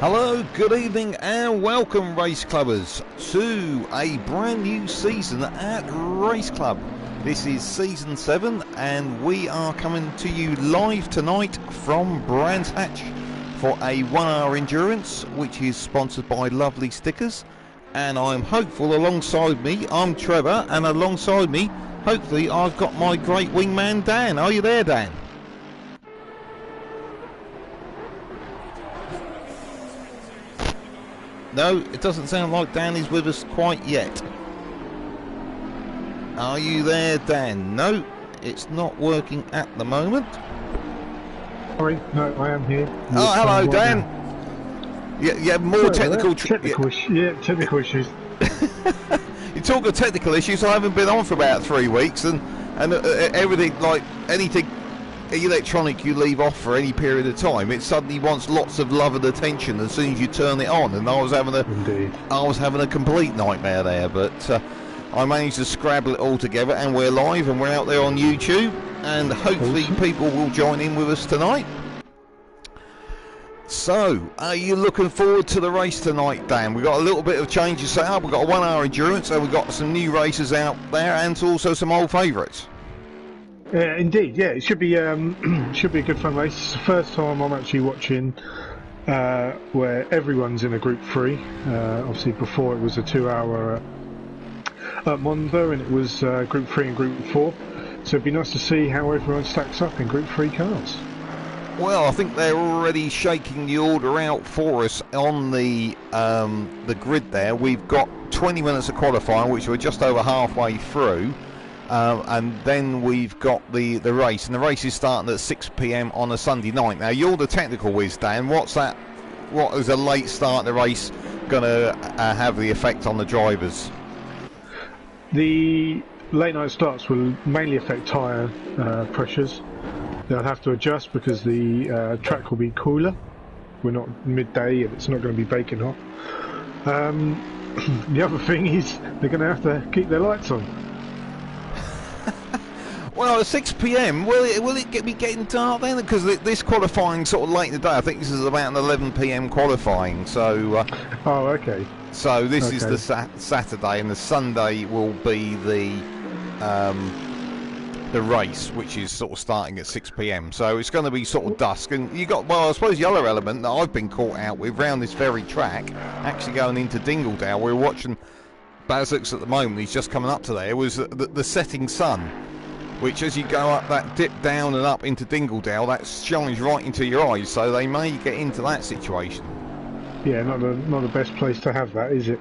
Hello, good evening and welcome race clubbers to a brand new season at Race Club. This is season 7 and we are coming to you live tonight from Brands Hatch for a 1 hour endurance which is sponsored by Lovely Stickers, and I'm hopeful alongside me, I'm Trevor, and alongside me hopefully I've got my great wingman Dan. Are you there, Dan? No, it doesn't sound like Dan is with us quite yet. Are you there, Dan? No, it's not working at the moment. Sorry, no, I am here. Oh, hello, Dan. Yeah, more technical... Technical issues. You talk of technical issues, I haven't been on for about 3 weeks, and everything, like anything electronic you leave off for any period of time, it suddenly wants lots of love and attention as soon as you turn it on, and I was having a complete nightmare there, but I managed to scrabble it all together, and we're live and we're out there on YouTube, and hopefully people will join in with us tonight. So, are you looking forward to the race tonight, Dan? We've got a little bit of change to set up. We've got a 1 hour endurance, and we've got some new races out there, and also some old favourites. Indeed, yeah, it should be a good fun race. It's the first time I'm actually watching where everyone's in a group 3. Obviously, before it was a 2 hour at Monza, and it was group 3 and group 4. So it'd be nice to see how everyone stacks up in group 3 cars. Well, I think they're already shaking the order out for us on the grid there. We've got 20 minutes of qualifying, which we're just over halfway through. And then we've got the race, and the race is starting at 6 PM on a Sunday night. Now, you're the technical whiz, Dan. What is a late start in the race going to have the effect on the drivers? The late night starts will mainly affect tyre pressures. They'll have to adjust because the track will be cooler. We're not midday and it's not going to be baking hot. The other thing is they're going to have to keep their lights on. Well, at 6 PM, will it be getting dark then? Because this qualifying sort of late in the day. I think this is about an 11 PM qualifying. So. Oh, okay. So this is the Saturday, and the Sunday will be the race, which is sort of starting at 6 PM. So it's going to be sort of dusk, and you got, well, I suppose the other element that I've been caught out with around this very track, actually going into Dingledale. We're watching Bazooks at the moment. He's just coming up to there. Was the setting sun, which as you go up that dip down and up into Dingledale, that shines right into your eyes, so they may get into that situation. Yeah, not the best place to have that, is it?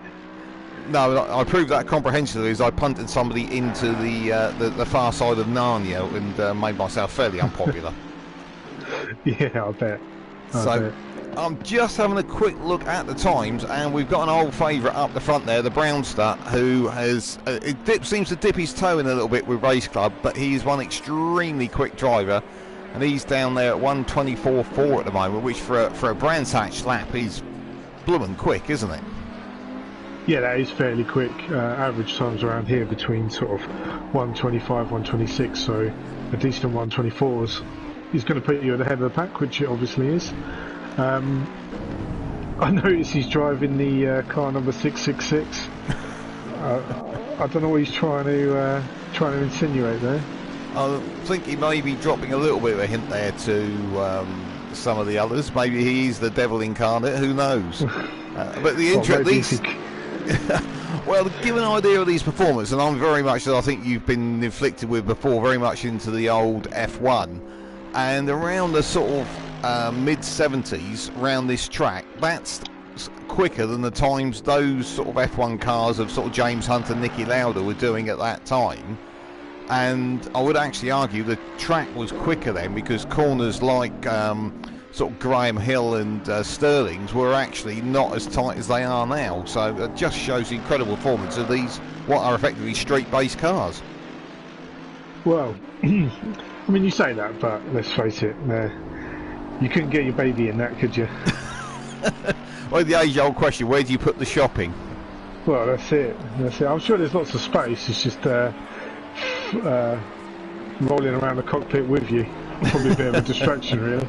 No, I proved that comprehensively as I punted somebody into the far side of Narnia and made myself fairly unpopular. Yeah, I bet. I'm just having a quick look at the times, and we've got an old favourite up the front there, the Brownster, who has seems to dip his toe in a little bit with Race Club, but he's one extremely quick driver, and he's down there at 1:24.4 at the moment, which for a Brands Hatch lap is bloomin' quick, isn't it? Yeah, that is fairly quick. Average times around here between sort of 1:25, 1:26, so a decent 1:24 is going to put you at the head of the pack, which it obviously is. I notice he's driving the car number 666. I don't know what he's trying to insinuate there. I think he may be dropping a little bit of a hint there to some of the others. Maybe he's the devil incarnate. Who knows? But the well, to give an idea of these performances, and I'm very much, as I think you've been inflicted with before, very much into the old F1, and around the sort of mid-70s around this track, that's quicker than the times those sort of F1 cars of sort of James Hunt and Niki Lauda were doing at that time. And I would actually argue the track was quicker then, because corners like sort of Graham Hill and Sterling's were actually not as tight as they are now. So it just shows the incredible performance of these, what are effectively street-based cars. Well, I mean, you say that, but let's face it, you couldn't get your baby in that, could you? Well, the age-old question, where do you put the shopping? Well, that's it. I'm sure there's lots of space. It's just rolling around the cockpit with you. Probably a bit of a distraction, really.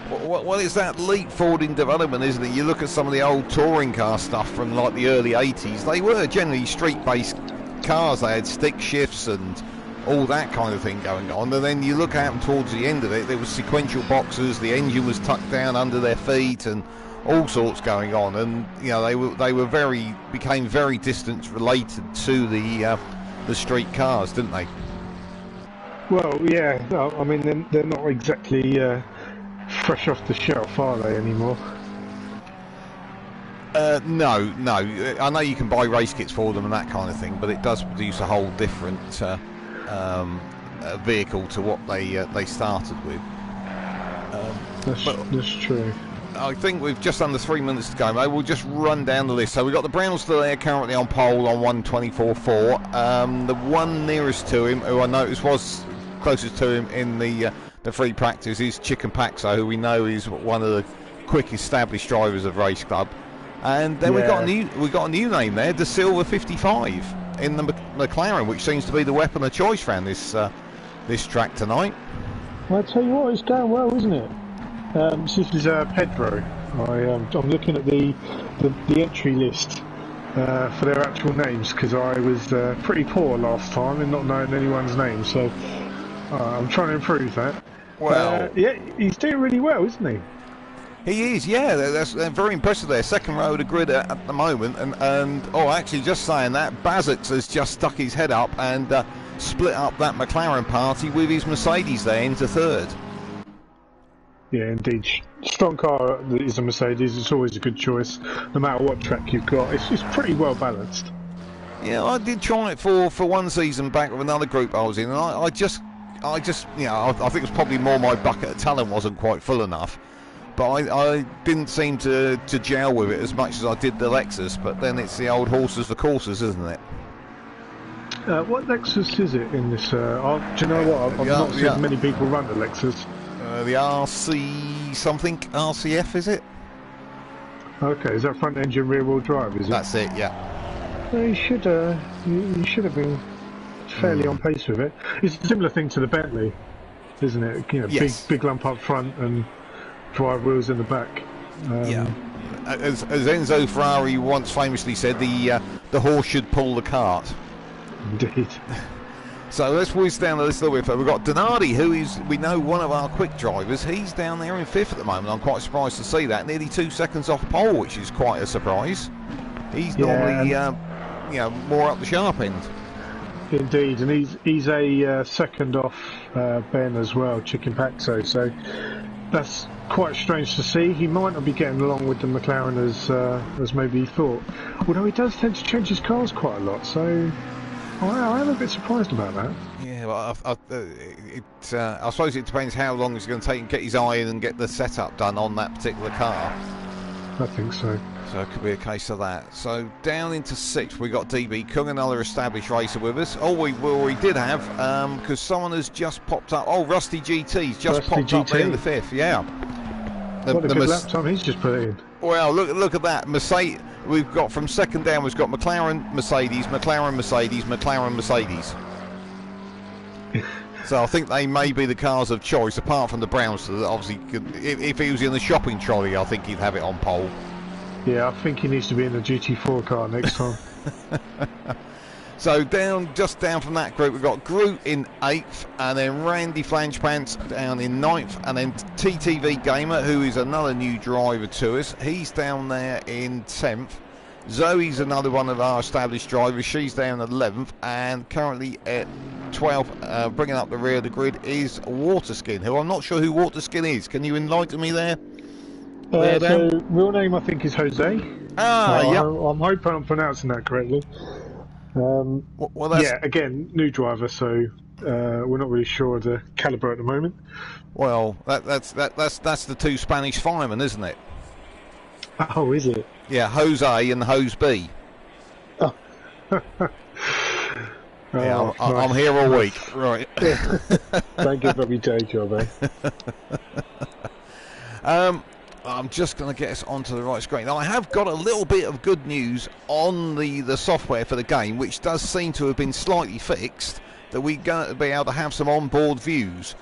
Well, it's that leap forward in development, isn't it? You look at some of the old touring car stuff from like the early 80s, they were generally street-based cars. They had stick shifts and all that kind of thing going on, and then you look out towards the end of it, there was sequential boxes, the engine was tucked down under their feet and all sorts going on, and you know became very distance related to the street cars, didn't they? Well, yeah. No, I mean, they're not exactly fresh off the shelf, are they, anymore? No. I know you can buy race kits for them and that kind of thing, but it does produce a whole different vehicle to what they started with. That's true. I think we've just under 3 minutes to go, mate. We'll just run down the list. So we've got the Brown still there, currently on pole on 1:24.4. The one nearest to him, who I noticed was closest to him in the free practice, is Chicken Paxo, who we know is one of the quick established drivers of Race Club. And then we got a new name there, De Silva 55 in the McLaren, which seems to be the weapon of choice around this track tonight. Well, I tell you what, it's going well, isn't it? This is Pedro. I'm looking at the entry list for their actual names, because I was pretty poor last time in not knowing anyone's name, so I'm trying to improve that. Well, yeah, he's doing really well, isn't he? He is, yeah. That's very impressive there. Second row of the grid at the moment, and actually, just saying that, Bazix has just stuck his head up and split up that McLaren party with his Mercedes there into third. Yeah, indeed. Strong car is a Mercedes. It's always a good choice, no matter what track you've got. It's pretty well balanced. Yeah, I did try it for one season back with another group I was in, and I just, I think it was probably more my bucket of talent wasn't quite full enough. But I didn't seem to gel with it as much as I did the Lexus. But then it's the old horses for courses, isn't it? What Lexus is it in this? Do you know what? I've not seen many people run the Lexus. The RC something, RCF is it? Okay, is that front engine rear wheel drive? Is it? That's it, yeah. Well, you should have been fairly on pace with it. It's a similar thing to the Bentley, isn't it? You know, yes. big lump up front and drive wheels in the back. Yeah. As Enzo Ferrari once famously said, the horse should pull the cart. Indeed. So let's whiz down the list a little bit further. We've got Donardi, who is, we know, one of our quick drivers. He's down there in fifth at the moment. I'm quite surprised to see that. Nearly 2 seconds off pole, which is quite a surprise. He's normally, more up the sharp end. Indeed, and he's a second off Ben as well, Chicken Paxo. So that's quite strange to see. He might not be getting along with the McLaren as maybe he thought. Although he does tend to change his cars quite a lot, so I am a bit surprised about that. Yeah, well, I suppose it depends how long it's going to take to get his eye in and get the setup done on that particular car. I think so. So it could be a case of that. So down into sixth, we got DB Kung, another established racer with us. We did have, because someone has just popped up. Oh, Rusty GT's just popped up there in the fifth. Yeah. What a good lap time he's just put in. Well, look at that. Mercedes. We've got from second down. We've got McLaren, Mercedes, McLaren, Mercedes, McLaren, Mercedes. So I think they may be the cars of choice, apart from the Browns. So that obviously, if he was in the shopping trolley, I think he'd have it on pole. Yeah, I think he needs to be in the GT4 car next time. So just down from that group, we've got Groot in 8th, and then Randy Flangepants down in 9th, and then TTV Gamer, who is another new driver to us, he's down there in 10th. Zoe's another one of our established drivers, she's down 11th, and currently at 12th, bringing up the rear of the grid, is Waterskin, who I'm not sure who Waterskin is. Can you enlighten me there? So, real name I think is Jose. Yeah. I'm hoping I'm pronouncing that correctly. Yeah, again, new driver, so we're not really sure of the calibre at the moment. Well, that's the two Spanish firemen, isn't it? Oh, is it? Yeah, Jose and Hose B. Oh. Yeah, I'm here all week, right? Don't give up your day job, eh? I'm just going to get us onto the right screen. Now, I have got a little bit of good news on the software for the game, which does seem to have been slightly fixed, that we're going to be able to have some onboard views.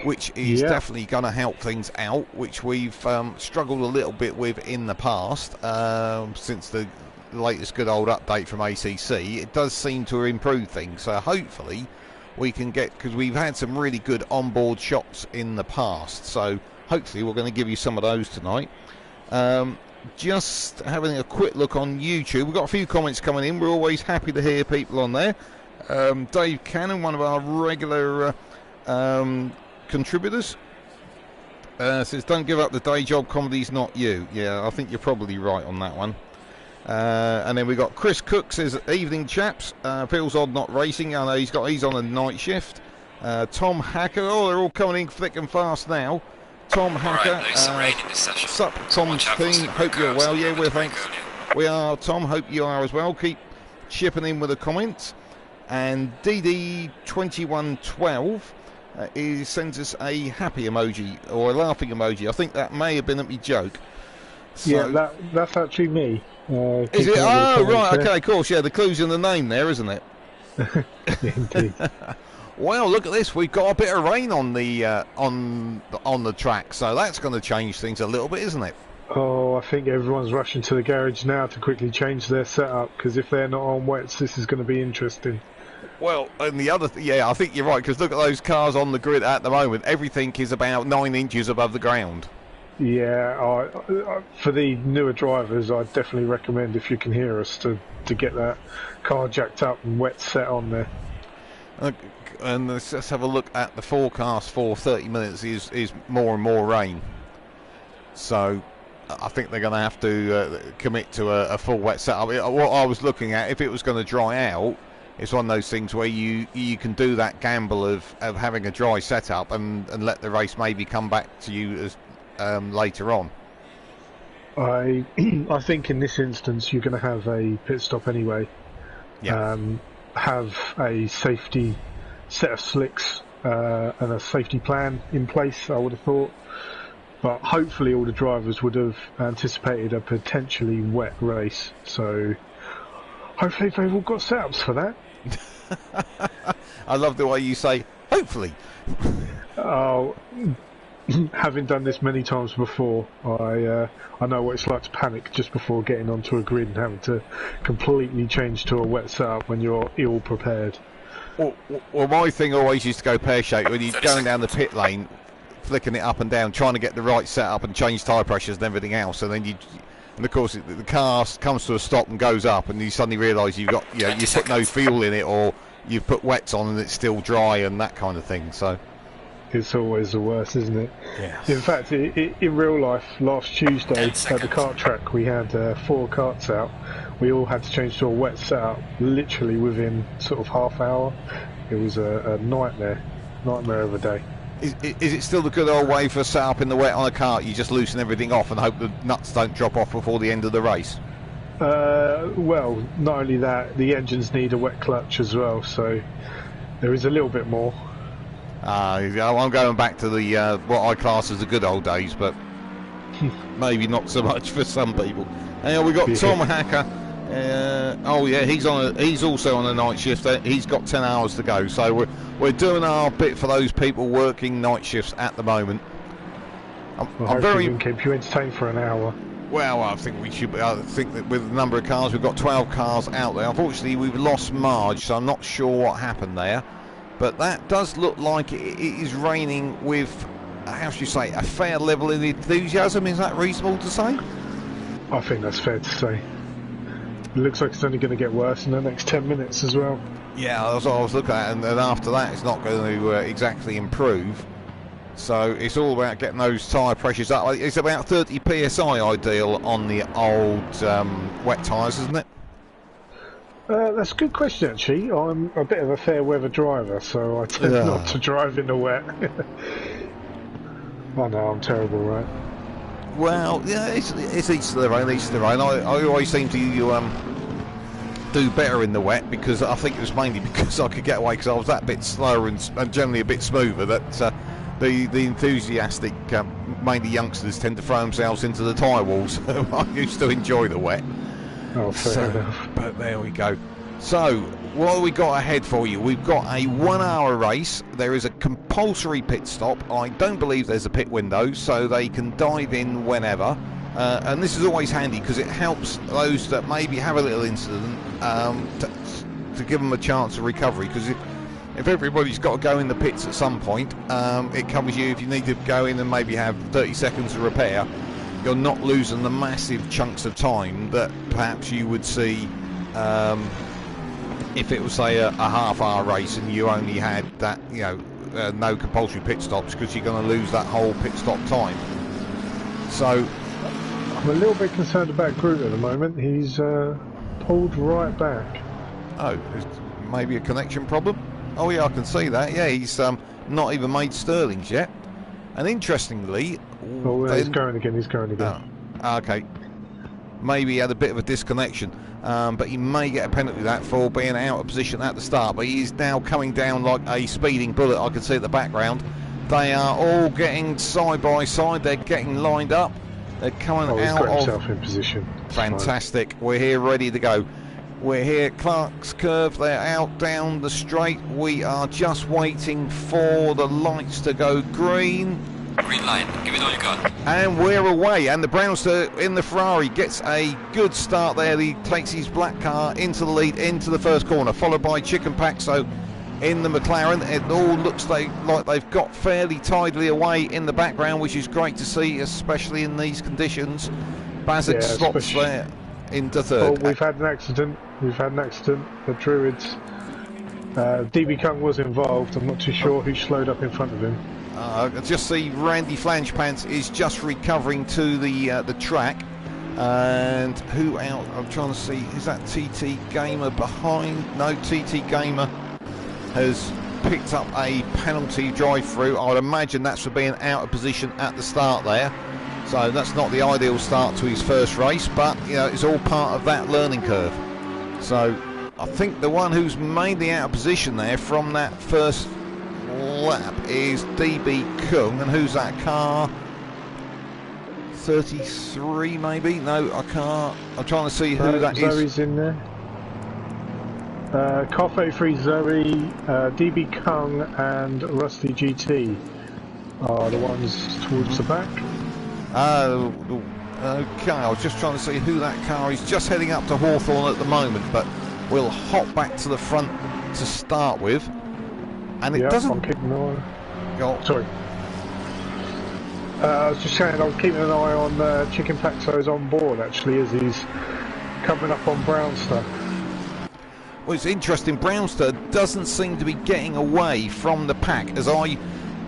which is definitely going to help things out, which we've struggled a little bit with in the past since the latest good old update from ACC. It does seem to improve things, so hopefully we can get, because we've had some really good onboard shots in the past, so hopefully we're going to give you some of those tonight. Just having a quick look on YouTube, we've got a few comments coming in. We're always happy to hear people on there. Dave Cannon, one of our regular contributors, says, don't give up the day job, comedy's not you. Yeah, I think you're probably right on that one. And then we got Chris Cook says, evening chaps, feels odd not racing. I know he's on a night shift. Tom Hacker, oh, they're all coming in thick and fast now. Tom Hacker, sup Tom's team, hope you're well. Yeah, we're thanks. We are, Tom, hope you are as well. Keep chipping in with the comments. And DD2112 sends us a happy emoji or a laughing emoji. I think that may have been at me joke. So, yeah, that's actually me. Is it? Oh, right, okay, of course. Yeah, the clue's in the name there, isn't it? Yeah, indeed. Well, look at this. We've got a bit of rain on the track, so that's going to change things a little bit, isn't it? Oh, I think everyone's rushing to the garage now to quickly change their setup, because if they're not on wets, this is going to be interesting. Well, and the other I think you're right, because look at those cars on the grid at the moment. Everything is about 9 inches above the ground. Yeah, for the newer drivers, I'd definitely recommend, if you can hear us, to get that car jacked up and wet set on there. And let's just have a look at the forecast for 30 minutes is more and more rain. So I think they're going to have to commit to a full wet setup. What I was looking at, if it was going to dry out, it's one of those things where you can do that gamble of having a dry setup and let the race maybe come back to you as later on. I think in this instance you're going to have a pit stop anyway. Yeah. Have a safety set of slicks and a safety plan in place, I would have thought. But hopefully all the drivers would have anticipated a potentially wet race. So hopefully they've all got setups for that. I love the way you say, hopefully. Oh, having done this many times before, I know what it's like to panic just before getting onto a grid and having to completely change to a wet setup when you're ill prepared. Well, my thing always used to go pear-shaped when you're going down the pit lane, flicking it up and down, trying to get the right setup and change tyre pressures and everything else, and then and of course the car comes to a stop and goes up, and you suddenly realise you've got, you put no fuel in it, or you've put wets on and it's still dry and that kind of thing. So it's always the worst, isn't it? Yeah. In fact, in real life, last Tuesday at the kart track, we had 4 karts out. We all had to change to a wet setup literally within sort of half hour. It was a nightmare of a day. Is it still the good old way for a setup in the wet on a kart? You just loosen everything off and hope the nuts don't drop off before the end of the race? Well, not only that, the engines need a wet clutch as well, so there is a little bit more. I'm going back to the what I class as the good old days, but maybe not so much for some people. And we got Tom Hacker. He's also on a night shift. He's got 10 hours to go, so we're doing our bit for those people working night shifts at the moment. I'm very we can keep you entertained for an hour. Well, I think we should. I think that with the number of cars, we've got 12 cars out there. Unfortunately, we've lost Marge, so I'm not sure what happened there. But that does look like it is raining with, how should you say, a fair level of enthusiasm. Is that reasonable to say? I think that's fair to say. It looks like it's only going to get worse in the next 10 minutes as well. Yeah, that's what I was looking at, and then after that it's not going to exactly improve. So it's all about getting those tyre pressures up. It's about 30 psi ideal on the old wet tyres, isn't it? That's a good question, actually. I'm a bit of a fair weather driver, so I tend not to drive in the wet. I know, I'm terrible, right? Well, yeah, it's each to their own, each to their own. I always seem to do better in the wet, because I think it was mainly because I could get away because I was that bit slower and generally a bit smoother that the enthusiastic, mainly youngsters, tend to throw themselves into the tyre walls. I used to enjoy the wet. Oh, fair enough. But there we go. So what have we got ahead for you? We've got a 1 hour race. There is a compulsory pit stop. I don't believe there's a pit window, so they can dive in whenever. And this is always handy because it helps those that maybe have a little incident to give them a chance of recovery. Because if everybody's got to go in the pits at some point, it covers you if you need to go in and maybe have 30 seconds of repair. You're not losing the massive chunks of time that perhaps you would see if it was, say, a half-hour race and you only had that, no compulsory pit stops, because you're going to lose that whole pit stop time. So I'm a little bit concerned about Groot at the moment. He's pulled right back. Oh, maybe a connection problem? Oh yeah, I can see that. Yeah, he's not even made Sterling's yet. And interestingly... Oh, he's going again, he's going again. Oh, okay. Maybe he had a bit of a disconnection. But he may get a penalty for that for being out of position at the start. But he is now coming down like a speeding bullet. I can see at the background. They are all getting side by side. They're getting lined up. They're coming out. He's got himself in position. Fantastic. We're here ready to go. We're here at Clark's Curve. They're out down the straight. We are just waiting for the lights to go green. Green line, give it all you got. And we're away, and the Brownster in the Ferrari gets a good start there. He takes his black car into the lead, into the first corner, followed by Chicken Paxo in the McLaren. It all looks like they've got fairly tidily away in the background, which is great to see, especially in these conditions. Bazik slots there into third. Oh, we've had an accident. The Druids. DB Kung was involved. I'm not too sure who slowed up in front of him. I just see Randy Flangepants is just recovering to the track, and who out? I'm trying to see. Is that TT Gamer behind? No, TT Gamer has picked up a penalty drive-through. I would imagine that's for being out of position at the start there. So that's not the ideal start to his first race, but it's all part of that learning curve. So I think the one who's mainly out of position there from that first lap is DB Kung, and who's that car? 33 maybe? No, I can't. I'm trying to see who that is. Zoe's in there. Car 33 Zoe, DB Kung and Rusty GT are the ones towards the back. Okay, I was just trying to see who that car is. Just heading up to Hawthorne at the moment, but we'll hop back to the front to start with. And it doesn't... I'm keeping an eye. Oh. Sorry. I was just saying I was keeping an eye on Chicken Paxo's on board, actually, as he's coming up on Brownster. Well, it's interesting. Brownster doesn't seem to be getting away from the pack as I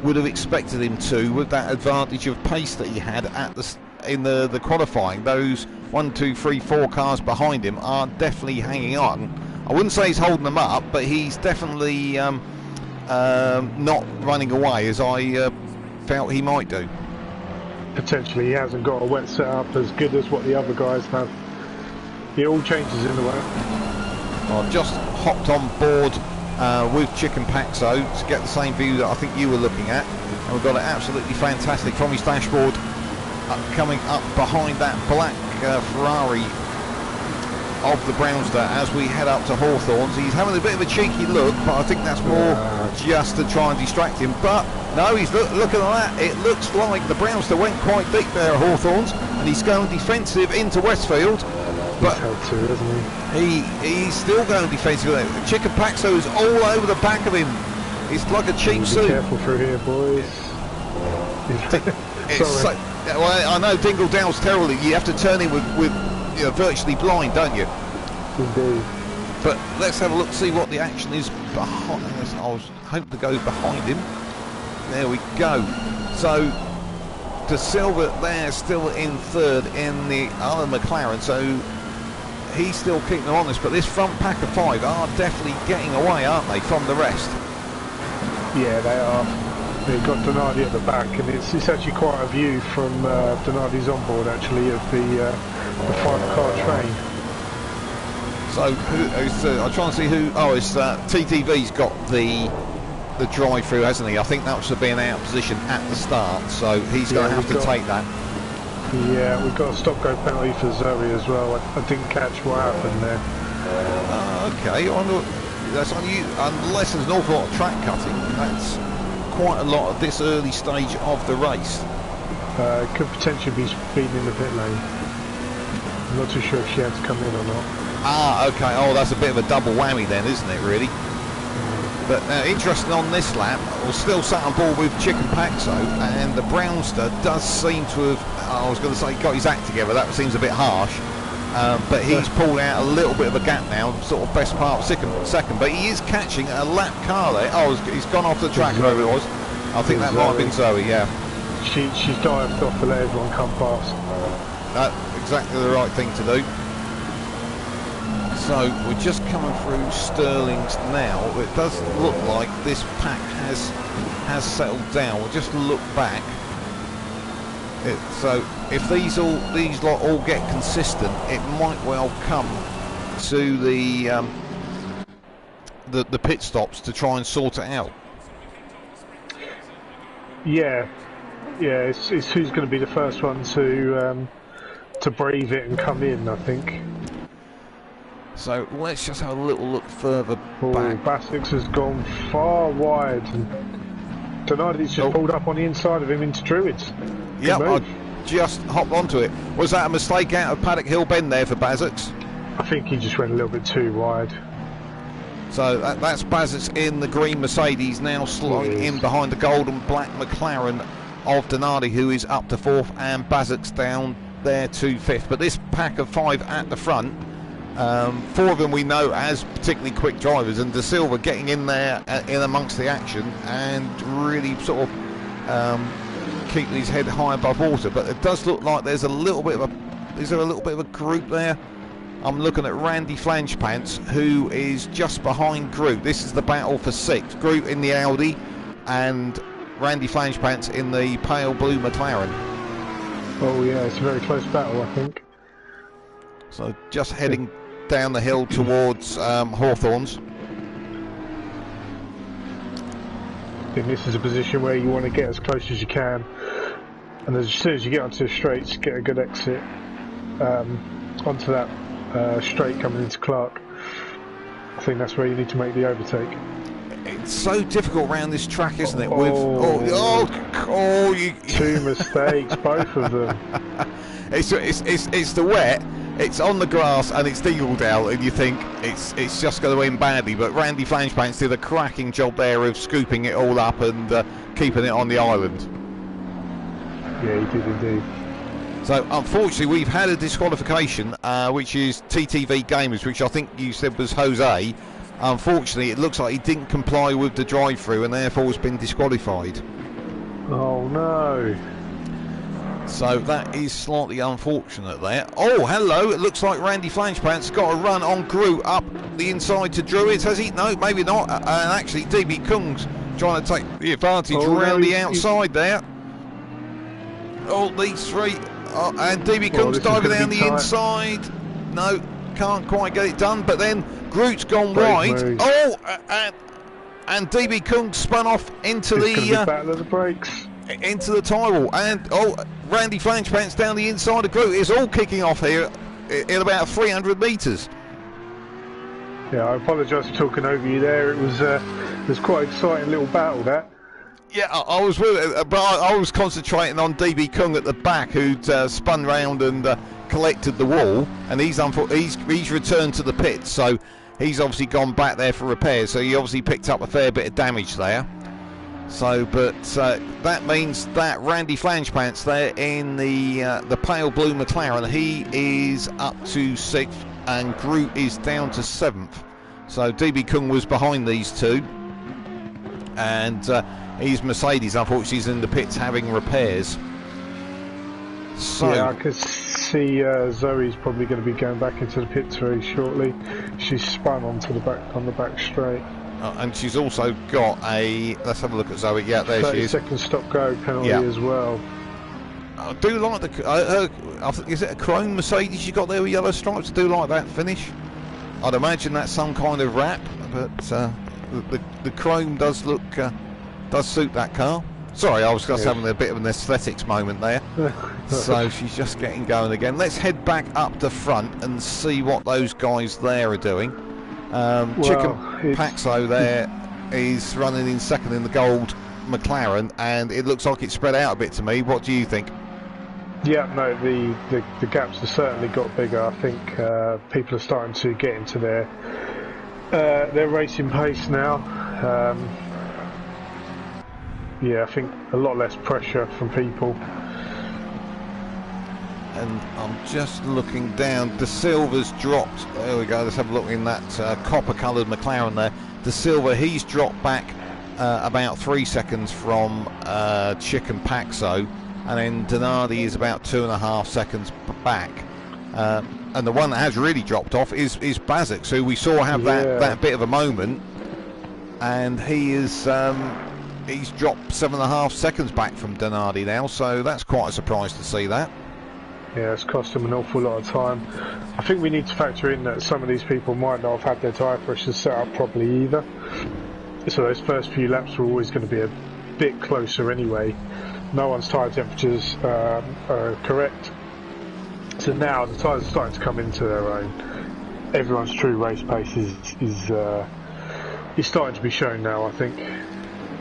would have expected him to, with that advantage of pace that he had at in the qualifying. Those 1, 2, 3, 4 cars behind him are definitely hanging on. I wouldn't say he's holding them up, but he's definitely not running away as I felt he might do. Potentially he hasn't got a wet setup as good as what the other guys have. It all changes in the way. I've just hopped on board with Chicken Paxo to get the same view that I think you were looking at, and we've got it absolutely fantastic from his dashboard, coming up behind that black Ferrari of the Brownster as we head up to Hawthorne's. He's having a bit of a cheeky look, but I think that's more just to try and distract him. But no, he's looking at that. It looks like the Brownster went quite deep there at Hawthorne's, and he's going defensive into Westfield. But he's had to, hasn't he's still going defensive. Chicken Paxo is all over the back of him. It's like a cheap suit. Be careful through here, boys. Sorry. Well, I know Dingle Dow's terrible. You have to turn in with virtually blind, don't you? Indeed. But let's have a look, see what the action is behind. I was hoping to go behind him. There we go. So De Silva there, still in third in the other McLaren. So he's still keeping them honest. But this front pack of 5 are definitely getting away, aren't they, from the rest? Yeah, they are. They've got Donardi at the back, and it's actually quite a view from Donardi's onboard, actually, of the 5-car train. So I'm trying to see who. Oh, it's TTV's got the drive-through, hasn't he? I think that was for being out of position at the start, so he's going to have to take that. Yeah, we've got a stop-go penalty for Zoe as well. I didn't catch what happened there. Okay, I wonder. That's unless there's an awful lot of track cutting. That's quite a lot at this early stage of the race. Could potentially be speeding in the pit lane. I'm not too sure if she had to come in or not. Ah, okay. Oh, that's a bit of a double whammy then, isn't it, really? But interesting on this lap, we're still sat on board with Chicken Paxo, and the Brownster does seem to have, I was going to say, got his act together. That seems a bit harsh. But he's pulled out a little bit of a gap now, sort of best part of second. But he is catching a lap car there. Oh, he's gone off the track, whoever it was. I think that might have been Zoe, yeah. She's dived off to let everyone come past. Exactly the right thing to do. So we're just coming through Stirling's now. It does look like this pack has settled down. We'll just look back. So if these lot all get consistent, it might well come to the pit stops to try and sort it out. Yeah, it's who's going to be the first one to brave it and come in, I think. So let's just have a little look further back. Basix has gone far wide, and Donati's just pulled up on the inside of him into Druids. Yep, I just hopped onto it. Was that a mistake out of Paddock Hill Bend there for Basix? I think he just went a little bit too wide. So that's Basix in the green Mercedes, now sliding in behind the gold and black McLaren of Donati, who is up to 4th, and Basix down there to 5th. But this pack of 5 at the front, 4 of them we know as particularly quick drivers, and De Silva getting in there in amongst the action and really sort of keeping his head high above water. But it does look like there's a little bit of a group there. I'm looking at Randy Flangepants, who is just behind Groot. This is the battle for 6th. Groot in the Audi and Randy Flangepants in the pale blue McLaren. Oh yeah, it's a very close battle, I think. So just heading down the hill towards Hawthorns. I think this is a position where you want to get as close as you can, and as soon as you get onto the straights, get a good exit onto that straight coming into Clark. I think that's where you need to make the overtake. It's so difficult around this track, isn't it? Two mistakes, both of them. It's the wet. It's on the grass and it's deagled out, and you think it's just going to end badly. But Randy Flangepants did a cracking job there of scooping it all up and keeping it on the island. Yeah, he did indeed. So unfortunately we've had a disqualification, which is TTV Gamers, which I think you said was Jose. Unfortunately it looks like he didn't comply with the drive-through and therefore has been disqualified. Oh no. So that is slightly unfortunate there. Oh, hello, it looks like Randy Flangepants got a run on Groot up the inside to Druids, has he? No, maybe not. And actually DB Kung's trying to take the advantage around the outside there. Oh, these three. Oh, and DB Kung's diving down the inside. No, can't quite get it done. But then Groot's gone wide. Move. Oh, and DB Kung spun off into the battle of the brakes. Into the tie wall. And Randy Flangepants down the inside of Groot. It's all kicking off here in about 300 metres. Yeah, I apologise for talking over you there. It was quite an exciting little battle, that. Yeah, I was with it, but I was concentrating on DB Kung at the back, who'd spun round and collected the wall, and he's returned to the pit, so he's obviously gone back there for repairs. So he obviously picked up a fair bit of damage there. So, but that means that Randy Flangepants there in the pale blue McLaren, he is up to 6th, and Groot is down to 7th. So DB Kung was behind these two, and his Mercedes, unfortunately, is in the pits having repairs. So yeah, I could see Zoe's probably going to be going back into the pits very shortly. She's spun onto the back on the back straight. And she's also got a. Let's have a look at Zoe. Yeah, there she is. 30-second stop-go penalty as well. I do like the. Is it a chrome Mercedes you got there with yellow stripes? I do like that finish. I'd imagine that's some kind of wrap, but the chrome does look. Does suit that car. Sorry, I was just having a bit of an aesthetics moment there. So she's just getting going again. Let's head back up the front and see what those guys there are doing. Chicken Paxo there is running in second in the gold McLaren, and it looks like it's spread out a bit to me. What do you think? Yeah, no, the gaps have certainly got bigger. I think people are starting to get into their racing pace now. Yeah, I think a lot less pressure from people. And I'm just looking down. De Silva's dropped. There we go. Let's have a look in that copper-coloured McLaren there. De Silva, he's dropped back about 3 seconds from Chicken Paxo, and then Donardi is about 2.5 seconds back. And the one that has really dropped off is Bazic, who we saw have that bit of a moment, and he is he's dropped 7.5 seconds back from Donardi now. So that's quite a surprise to see that. Yeah, it's cost them an awful lot of time. I think we need to factor in that some of these people might not have had their tyre pressures set up properly either. So those first few laps were always going to be a bit closer anyway. No one's tyre temperatures are correct. So now the tyres are starting to come into their own. Everyone's true race pace is starting to be shown now, I think.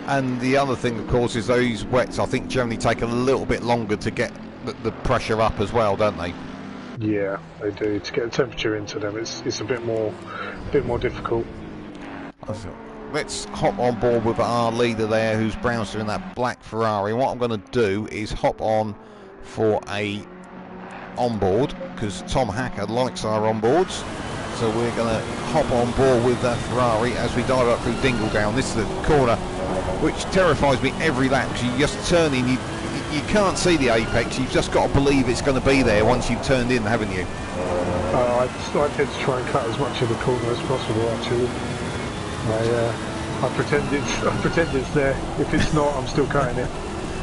And the other thing, of course, is those wets, I think, generally take a little bit longer to get the pressure up as well, don't they? Yeah, they do. To get the temperature into them, it's a bit more difficult. Let's hop on board with our leader there, who's Brownster in that black Ferrari. What I'm going to do is hop on for a onboard, because Tom Hacker likes our onboards. So we're going to hop on board with that Ferrari as we dive up through Dingledown. This is a corner which terrifies me every lap, because you just turn in, you can't see the apex. You've just got to believe it's going to be there once you've turned in, haven't you? I tend to try and cut as much of the corner as possible. Actually, I pretend it's there. If it's not, I'm still cutting it.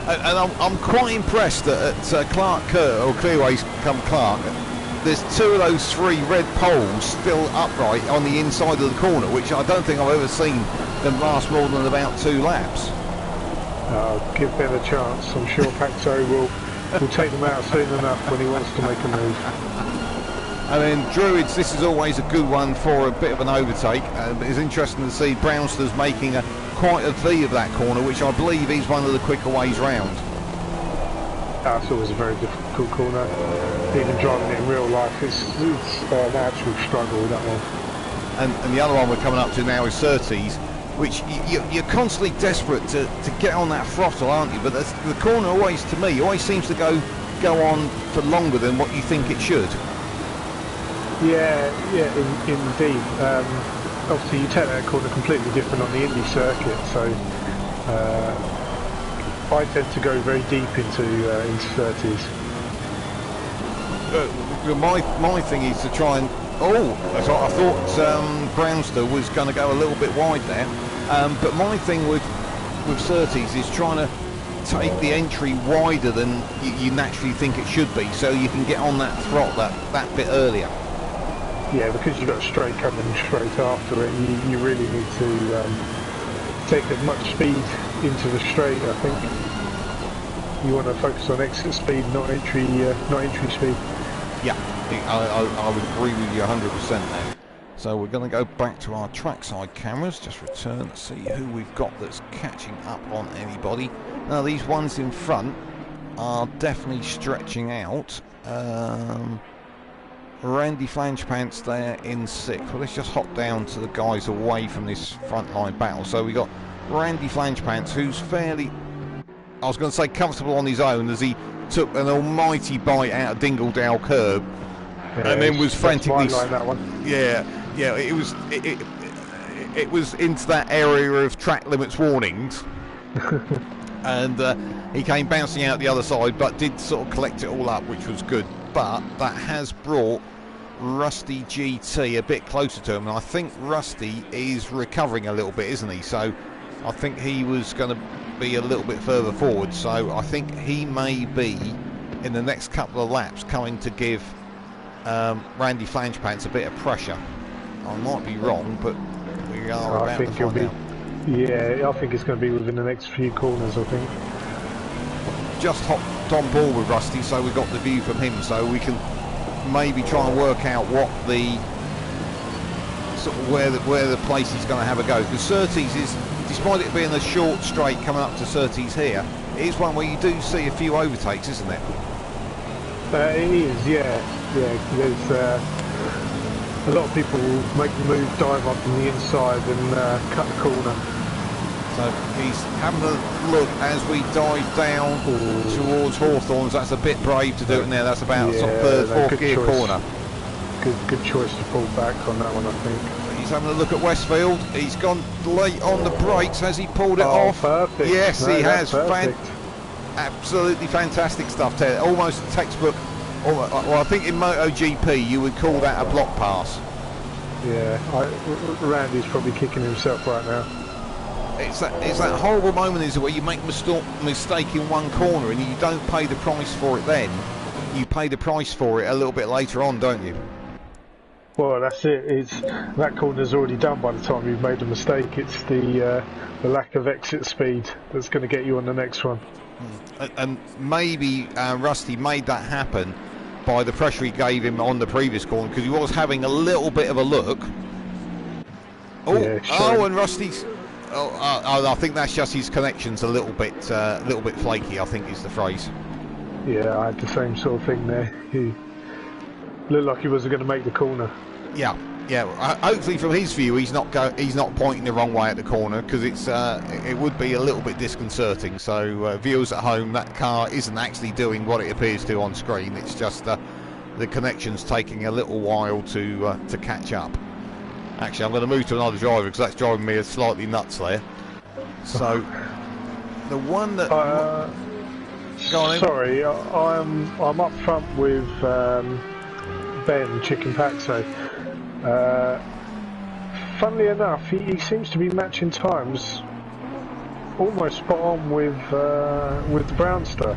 And I'm quite impressed that at Clark Kerr, or Clearways come Clark, there's 2 of those 3 red poles still upright on the inside of the corner, which I don't think I've ever seen them last more than about 2 laps. Give Ben a chance. I'm sure Paxo will take them out soon enough when he wants to make a move. And then Druids, this is always a good one for a bit of an overtake. It's interesting to see Brownsters making quite a V of that corner, which I believe is one of the quicker ways round. That's always a very difficult corner. Even driving it in real life, it's an actual struggle with that one. And the other one we're coming up to now is Surtees, which you're constantly desperate to get on that throttle, aren't you? But the corner always, to me, always seems to go on for longer than what you think it should. Yeah, indeed. Obviously, you take that corner completely different on the Indy circuit, so I tend to go very deep into 30s. My thing is to try and... I thought Brownster was going to go a little bit wide there, but my thing with Surtees is trying to take the entry wider than you naturally think it should be, so you can get on that throttle that bit earlier. Yeah, because you've got a straight coming straight after it, you really need to take as much speed into the straight. I think you want to focus on exit speed, not entry speed. Yeah, I would agree with you 100% there. So we're going to go back to our trackside cameras, just return, see who we've got that's catching up on anybody. Now these ones in front are definitely stretching out. Randy Flangepants there in 6th. Well, let's just hop down to the guys away from this frontline battle. So we got Randy Flangepants, who's fairly, I was going to say, comfortable on his own, as he took an almighty bite out of Dingledale curb, and then was frantically. That one. Yeah, it was into that area of track limits warnings, and he came bouncing out the other side, but did sort of collect it all up, which was good. But that has brought Rusty GT a bit closer to him, and I think Rusty is recovering a little bit, isn't he? So I think he was going to be a little bit further forward, so I think he may be in the next couple of laps coming to give Randy Flangepants a bit of pressure. I might be wrong, but we are about to find out. Yeah, I think it's going to be within the next few corners, I think. Just hopped on board with Rusty, so we got the view from him, so we can maybe try and work out what the sort of where the place is going to have a go. Because Surtees is, despite it being a short straight coming up to Surtees here, it is one where you do see a few overtakes, isn't it? It is, yeah. There's a lot of people make the move, dive up on the inside and cut the corner. So he's having a look as we dive down towards Hawthorns. That's a bit brave to do it now. That's about sort of third, fourth gear corner. Good choice to pull back on that one, I think. He's having a look at Westfield. He's gone late on the brakes. Has he pulled it off? Perfect. Yes, he has. Perfect. Absolutely fantastic stuff, Ted. Almost a textbook. Well, I think in MotoGP you would call that a block pass. Yeah, Randy's probably kicking himself right now. It's that horrible moment, is it, where you make a mistake in one corner and you don't pay the price for it then. You pay the price for it a little bit later on, don't you? Well, that's it. That corner's already done by the time you've made a mistake. It's the lack of exit speed that's going to get you on the next one. And maybe Rusty made that happen by the pressure he gave him on the previous corner, because he was having a little bit of a look. And Rusty's. I think that's just his connections a little bit flaky, I think is the phrase. Yeah, I had the same sort of thing there. He looked like he wasn't going to make the corner. Yeah. Hopefully, from his view, he's not pointing the wrong way at the corner, because it would be a little bit disconcerting. So, viewers at home, that car isn't actually doing what it appears to on screen. It's just the connection's taking a little while to catch up. Actually, I'm going to move to another driver because that's driving me slightly nuts there. So, the one that... sorry, I'm up front with Ben Chicken Paxo. Funnily enough, he seems to be matching times almost spot on with the Brownster.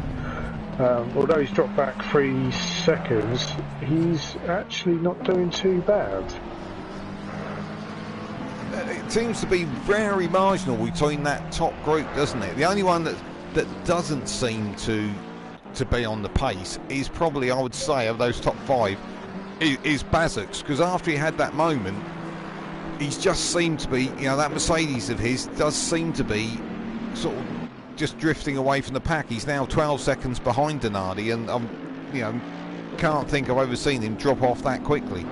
Although he's dropped back 3 seconds, he's actually not doing too bad. It seems to be very marginal between that top group, doesn't it? The only one that doesn't seem to be on the pace is probably, I would say, of those top 5 is Bazux, because after he had that moment, he's just seemed to be, that Mercedes of his does seem to be sort of just drifting away from the pack. He's now 12 seconds behind Donardi, and can't think I've ever seen him drop off that quickly.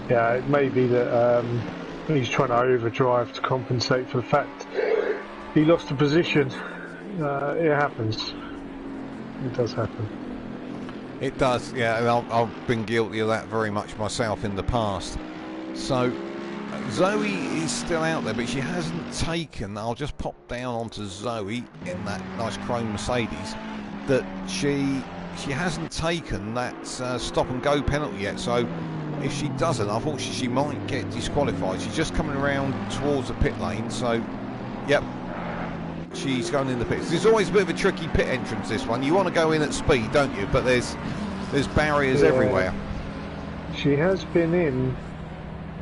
Yeah, it may be that he's trying to overdrive to compensate for the fact he lost a position. It happens. It does happen. It does, yeah, and I've been guilty of that very much myself in the past. So, Zoe is still out there, but she hasn't taken, I'll just pop down onto Zoe in that nice chrome Mercedes, that she hasn't taken that stop and go penalty yet. So if she doesn't, unfortunately she might get disqualified. She's just coming around towards the pit lane, so yep, she's going in the pits. There's always a bit of a tricky pit entrance, this one. You want to go in at speed, don't you? But there's barriers everywhere. She has been in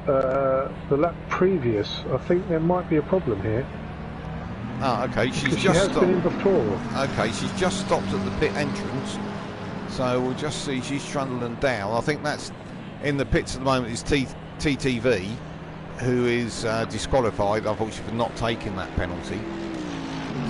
the lap previous. I think there might be a problem here. Ah, okay. She has been in before. Okay, she's just stopped at the pit entrance. So we'll just see, she's trundling down. I think that's in the pits at the moment is TTV, who is disqualified, unfortunately, for not taking that penalty.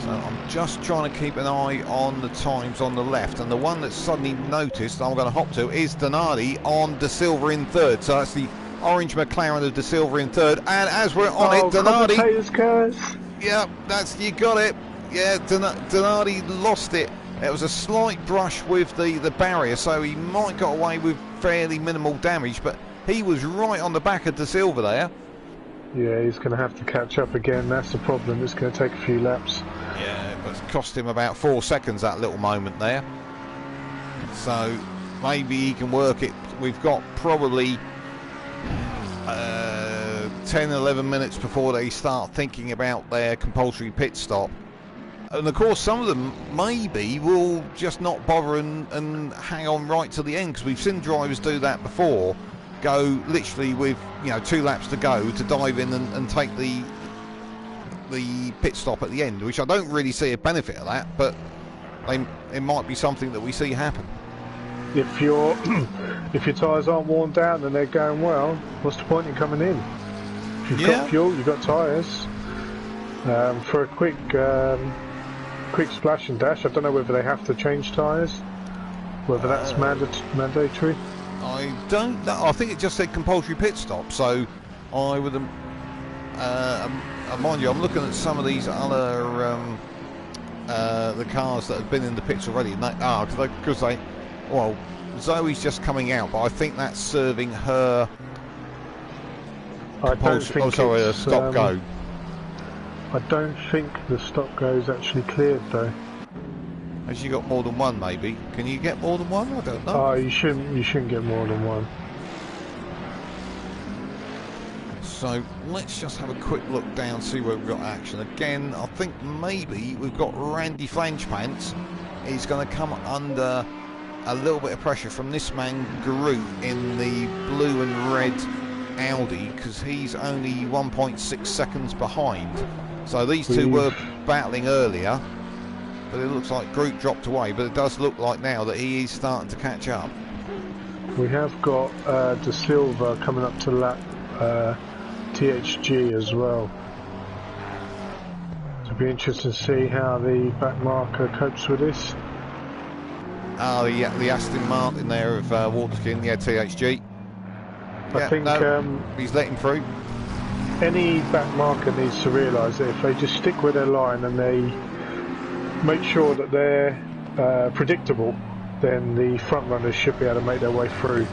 So I'm just trying to keep an eye on the times on the left, and the one that's suddenly noticed I'm going to hop to is Donardi on De Silva in third. So that's the orange McLaren of De Silva in third, and as we're on it, Donardi. Yeah, you got it. Yeah, Donardi lost it. It was a slight brush with the barrier, so he might got away with fairly minimal damage, but he was right on the back of De Silva there. Yeah, he's going to have to catch up again. That's the problem. It's going to take a few laps. Yeah, but it's cost him about 4 seconds, that little moment there. So maybe he can work it. We've got probably 10, 11 minutes before they start thinking about their compulsory pit stop. And of course, some of them maybe will just not bother and hang on right to the end, because we've seen drivers do that before. Go literally with 2 laps to go to dive in and take the pit stop at the end, which I don't really see a benefit of that, but it might be something that we see happen. if your if your tyres aren't worn down and they're going well, what's the point in coming in? If you've got fuel, you've got tyres. For a quick splash and dash, I don't know whether they have to change tyres, whether that's mandatory. I don't know. I think it just said compulsory pit stop, so I would. Mind you, I'm looking at some of these other the cars that have been in the pits already, and because well, Zoe's just coming out, but I think that's serving her. I don't think stop go. I don't think the stop go is actually cleared though. Has she got more than one? Maybe. Can you get more than one? I don't know. Oh, you shouldn't get more than one. So let's just have a quick look down, see where we've got action. Again, I think maybe we've got Randy Flange-Pants. He's going to come under a little bit of pressure from this man Groot in the blue and red Audi, because he's only 1.6 seconds behind. So these two were battling earlier, but it looks like Groot dropped away, but it does look like now that he is starting to catch up. We have got De Silva coming up to lap THG as well. So it'll be interesting to see how the back marker copes with this. The Aston Martin there of Waterskin, THG. I think he's letting through. Any back marker needs to realise that if they just stick with their line and they make sure that they're predictable, then the front runners should be able to make their way through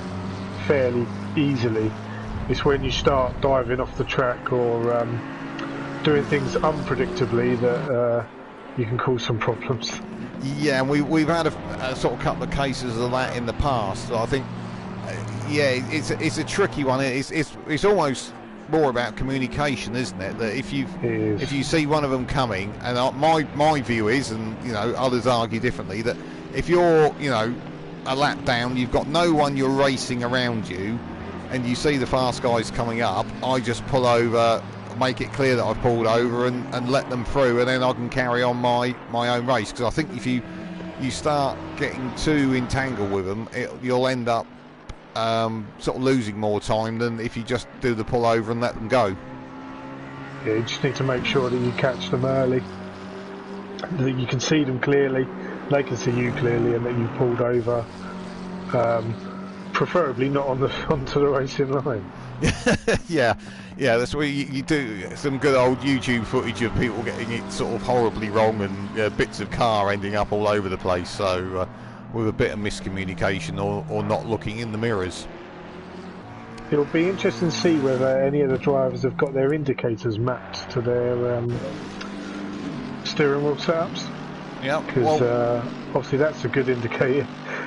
fairly easily. It's when you start diving off the track or doing things unpredictably that you can cause some problems. Yeah, and we've had a sort of couple of cases of that in the past. So I think, it's a tricky one. It's almost more about communication, isn't it? That if you see one of them coming, and my view is, and others argue differently, that if you're a lap down, you've got no one you're racing around you, and you see the fast guys coming up, I just pull over, make it clear that I've pulled over, and let them through, and then I can carry on my own race. Because I think if you start getting too entangled with them, you'll end up sort of losing more time than if you just do the pull over and let them go. Yeah, you just need to make sure that you catch them early, that you can see them clearly, they can see you clearly, and that you've pulled over. Preferably not onto the racing line. yeah, that's where you do some good old YouTube footage of people getting it sort of horribly wrong, and bits of car ending up all over the place. So with a bit of miscommunication or not looking in the mirrors. It'll be interesting to see whether any of the drivers have got their indicators mapped to their steering wheel setups. Yeah, because obviously that's a good indicator.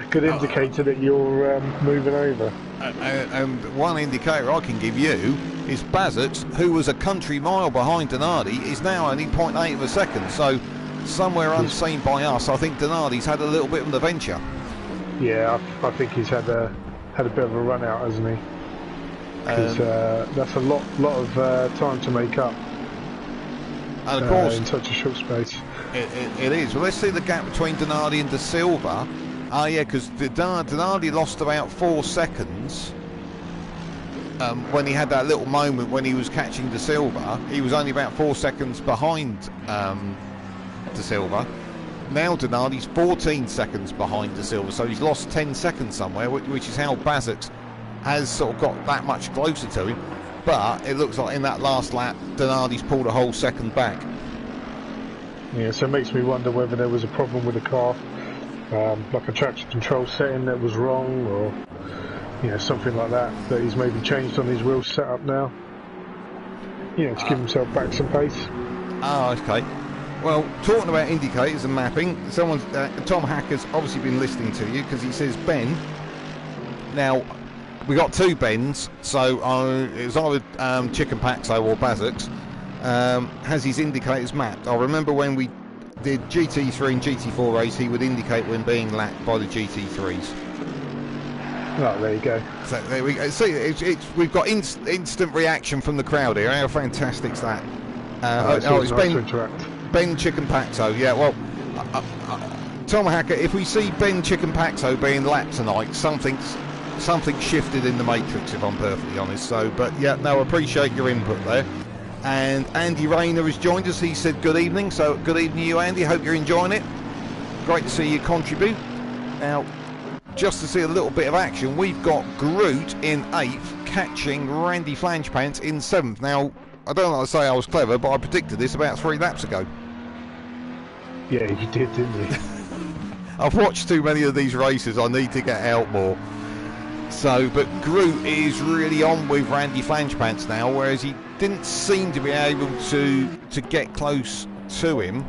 That you're moving over. And one indicator I can give you is Bazix, who was a country mile behind Donardi, is now only 0.8 of a second. So somewhere unseen by us, I think Donardi's had a little bit of an adventure. Yeah, I think he's had a bit of a run out, hasn't he? Because that's a lot of time to make up. And of course, in such a short space. It is. Well, let's see the gap between Donardi and De Silva. Because Donardi lost about 4 seconds when he had that little moment when he was catching De Silva. He was only about 4 seconds behind De Silva. Now Donardi's 14 seconds behind De Silva, so he's lost 10 seconds somewhere, which is how Bazix has sort of got that much closer to him. But it looks like in that last lap, Donardi's pulled a whole second back. Yeah, so it makes me wonder whether there was a problem with the car. Like a traction control setting that was wrong, or something like that he's maybe changed on his wheel setup now, to give himself back some pace. Okay. Well, talking about indicators and mapping, Tom Hacker's obviously been listening to you, because he says Ben. Now we got 2 Bens, so it was either Chicken Paxo or Bazix has his indicators mapped. I remember when we did GT3 and GT4 race, he would indicate when being lapped by the GT3s. Oh, there you go. So there we go. See, we've got instant reaction from the crowd here. How fantastic's that? It's nice Ben Chicken Paxo. Yeah, well, Tom Hackett, if we see Ben Chicken Paxo being lapped tonight, something shifted in the matrix, if I'm perfectly honest. So, but yeah, no, appreciate your input there. And Andy Rayner has joined us. He said good evening. So good evening to you, Andy. Hope you're enjoying it. Great to see you contribute. Now, just to see a little bit of action, we've got Groot in 8th, catching Randy Flangepants in 7th. Now, I don't like to say I was clever, but I predicted this about 3 laps ago. Yeah, you did, didn't you? I've watched too many of these races. I need to get out more. So, but Groot is really on with Randy Flangepants now, whereas he didn't seem to be able to get close to him,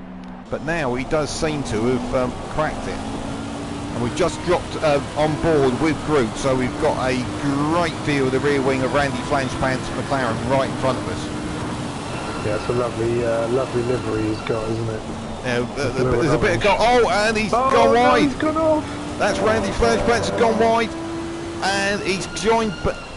but now he does seem to have cracked it. And we've just dropped on board with Groot, so we've got a great view of the rear wing of Randy Flangepants' McLaren right in front of us. Yeah, it's a lovely livery he's got, isn't it? There's a bit of and he's gone wide. He's gone off. That's Randy Flangepants has gone wide, and he's joined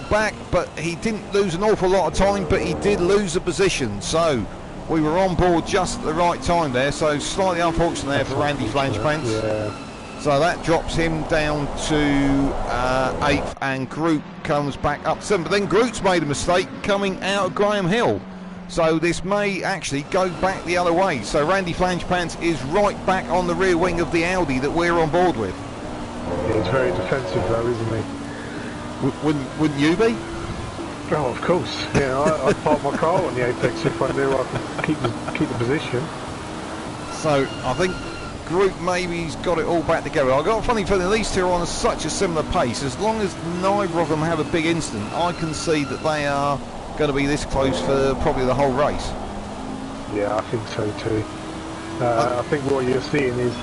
back, but he didn't lose an awful lot of time, but he did lose a position. So we were on board just at the right time there. So slightly unfortunate there for Randy Flangepants. Yeah. So that drops him down to 8th, and Groot comes back up 7th. But then Groot's made a mistake coming out of Graham Hill. So this may actually go back the other way. So Randy Flangepants is right back on the rear wing of the Audi that we're on board with. Yeah, he's very defensive though, isn't he? Wouldn't you be? Oh, of course. Yeah, I'd park my car on the apex if I knew I could keep the position. So I think Groot maybe's got it all back together. I've got a funny feeling these two are on such a similar pace. As long as neither of them have a big incident, I can see that they are going to be this close for probably the whole race. Yeah, I think so too. I think what you're seeing is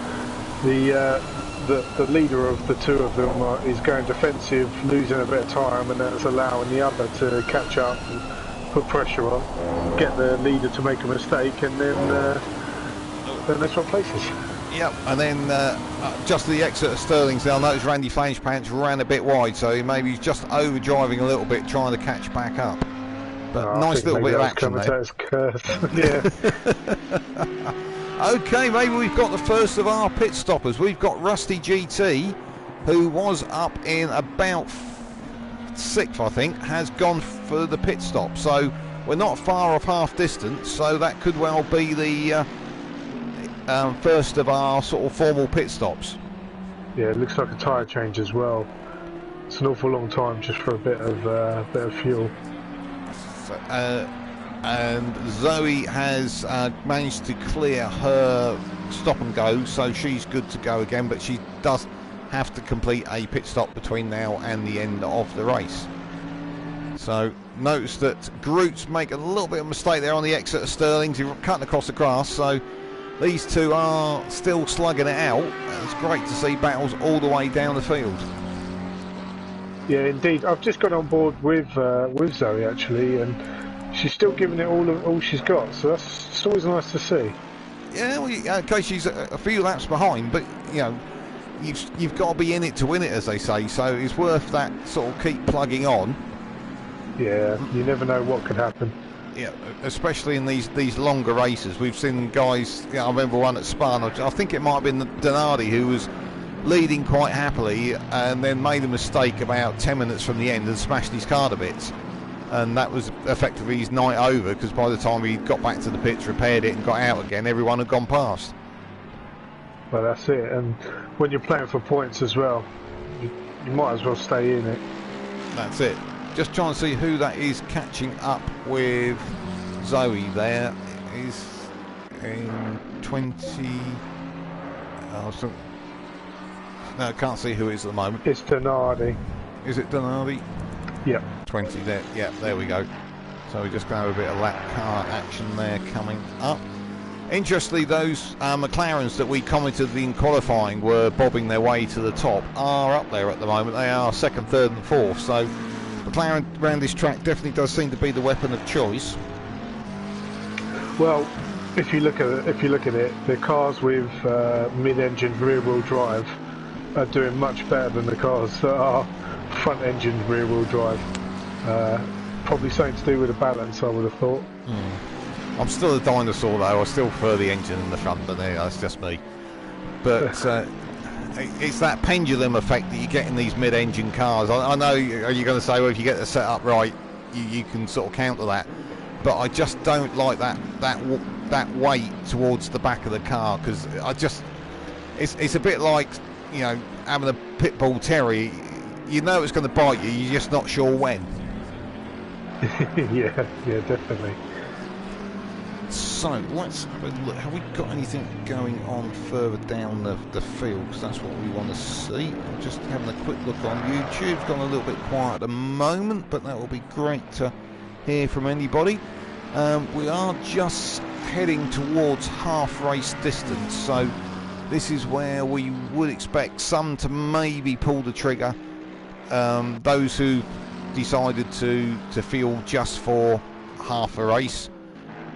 the leader of the two of them is going defensive, losing a bit of time, and that's allowing the other to catch up and put pressure on, get the leader to make a mistake, and then they swap places. Yep, and then just to the exit of Sterling's, they'll notice Randy Flangepants ran a bit wide, so maybe he's just overdriving a little bit, trying to catch back up. But nice little bit of action there. Yeah. Okay, maybe we've got the first of our pit stoppers. We've got Rusty GT, who was up in about 6th, I think, has gone for the pit stop. So we're not far off half distance, so that could well be the first of our sort of formal pit stops. Yeah, it looks like a tyre change as well. It's an awful long time just for a bit of fuel. So, and Zoe has managed to clear her stop and go, so she's good to go again, but she does have to complete a pit stop between now and the end of the race. So notice that Groot's make a little bit of a mistake there on the exit of Sterling's. He's cutting across the grass, so these two are still slugging it out. It's great to see battles all the way down the field. Yeah, indeed. I've just got on board with Zoe actually, and she's still giving it all she's got. So it's always nice to see. Yeah, well, okay, she's a few laps behind, but you know, you've got to be in it to win it, as they say. So it's worth that sort of keep plugging on. Yeah, you never know what could happen. Yeah, especially in these longer races. We've seen guys. You know, I remember one at Spa. I think it might have been Donardi who was leading quite happily and then made a mistake about 10 minutes from the end and smashed his car to bits, and that was effectively his night over, because by the time he got back to the pits, repaired it and got out again, everyone had gone past. Well, that's it, and when you're playing for points as well, you might as well stay in it. That's it. Just trying to see who that is catching up with Zoe. There is in 20. No, I can't see who it is at the moment. It's Donardi. Is it Donardi? Yep. 20 there. Yeah, there we go. So we're just going to have a bit of lap car action there coming up. Interestingly, those McLarens that we commented in qualifying were bobbing their way to the top are up there at the moment. They are 2nd, 3rd and 4th. So McLaren around this track definitely does seem to be the weapon of choice. Well, if you look at it, the cars with mid-engine rear-wheel drive are doing much better than the cars that are front-engine rear-wheel drive. Probably something to do with the balance, I would have thought. I'm still a dinosaur though. I still prefer the engine in the front, but there, that's just me. But it's that pendulum effect that you get in these mid-engine cars. I know you're going to say, well, if you get the setup right, you can sort of counter that. But I just don't like that weight towards the back of the car, because it's a bit like, you know, having a pit bull terrier. You know it's going to bite you. You're just not sure when. yeah, definitely. So let's have a look. Have we got anything going on further down the field? Because that's what we want to see. I'm just having a quick look on YouTube. It's gone a little bit quiet at the moment, but that will be great to hear from anybody. We are just heading towards half race distance, so this is where we would expect some to maybe pull the trigger. Those who decided to field just for half a race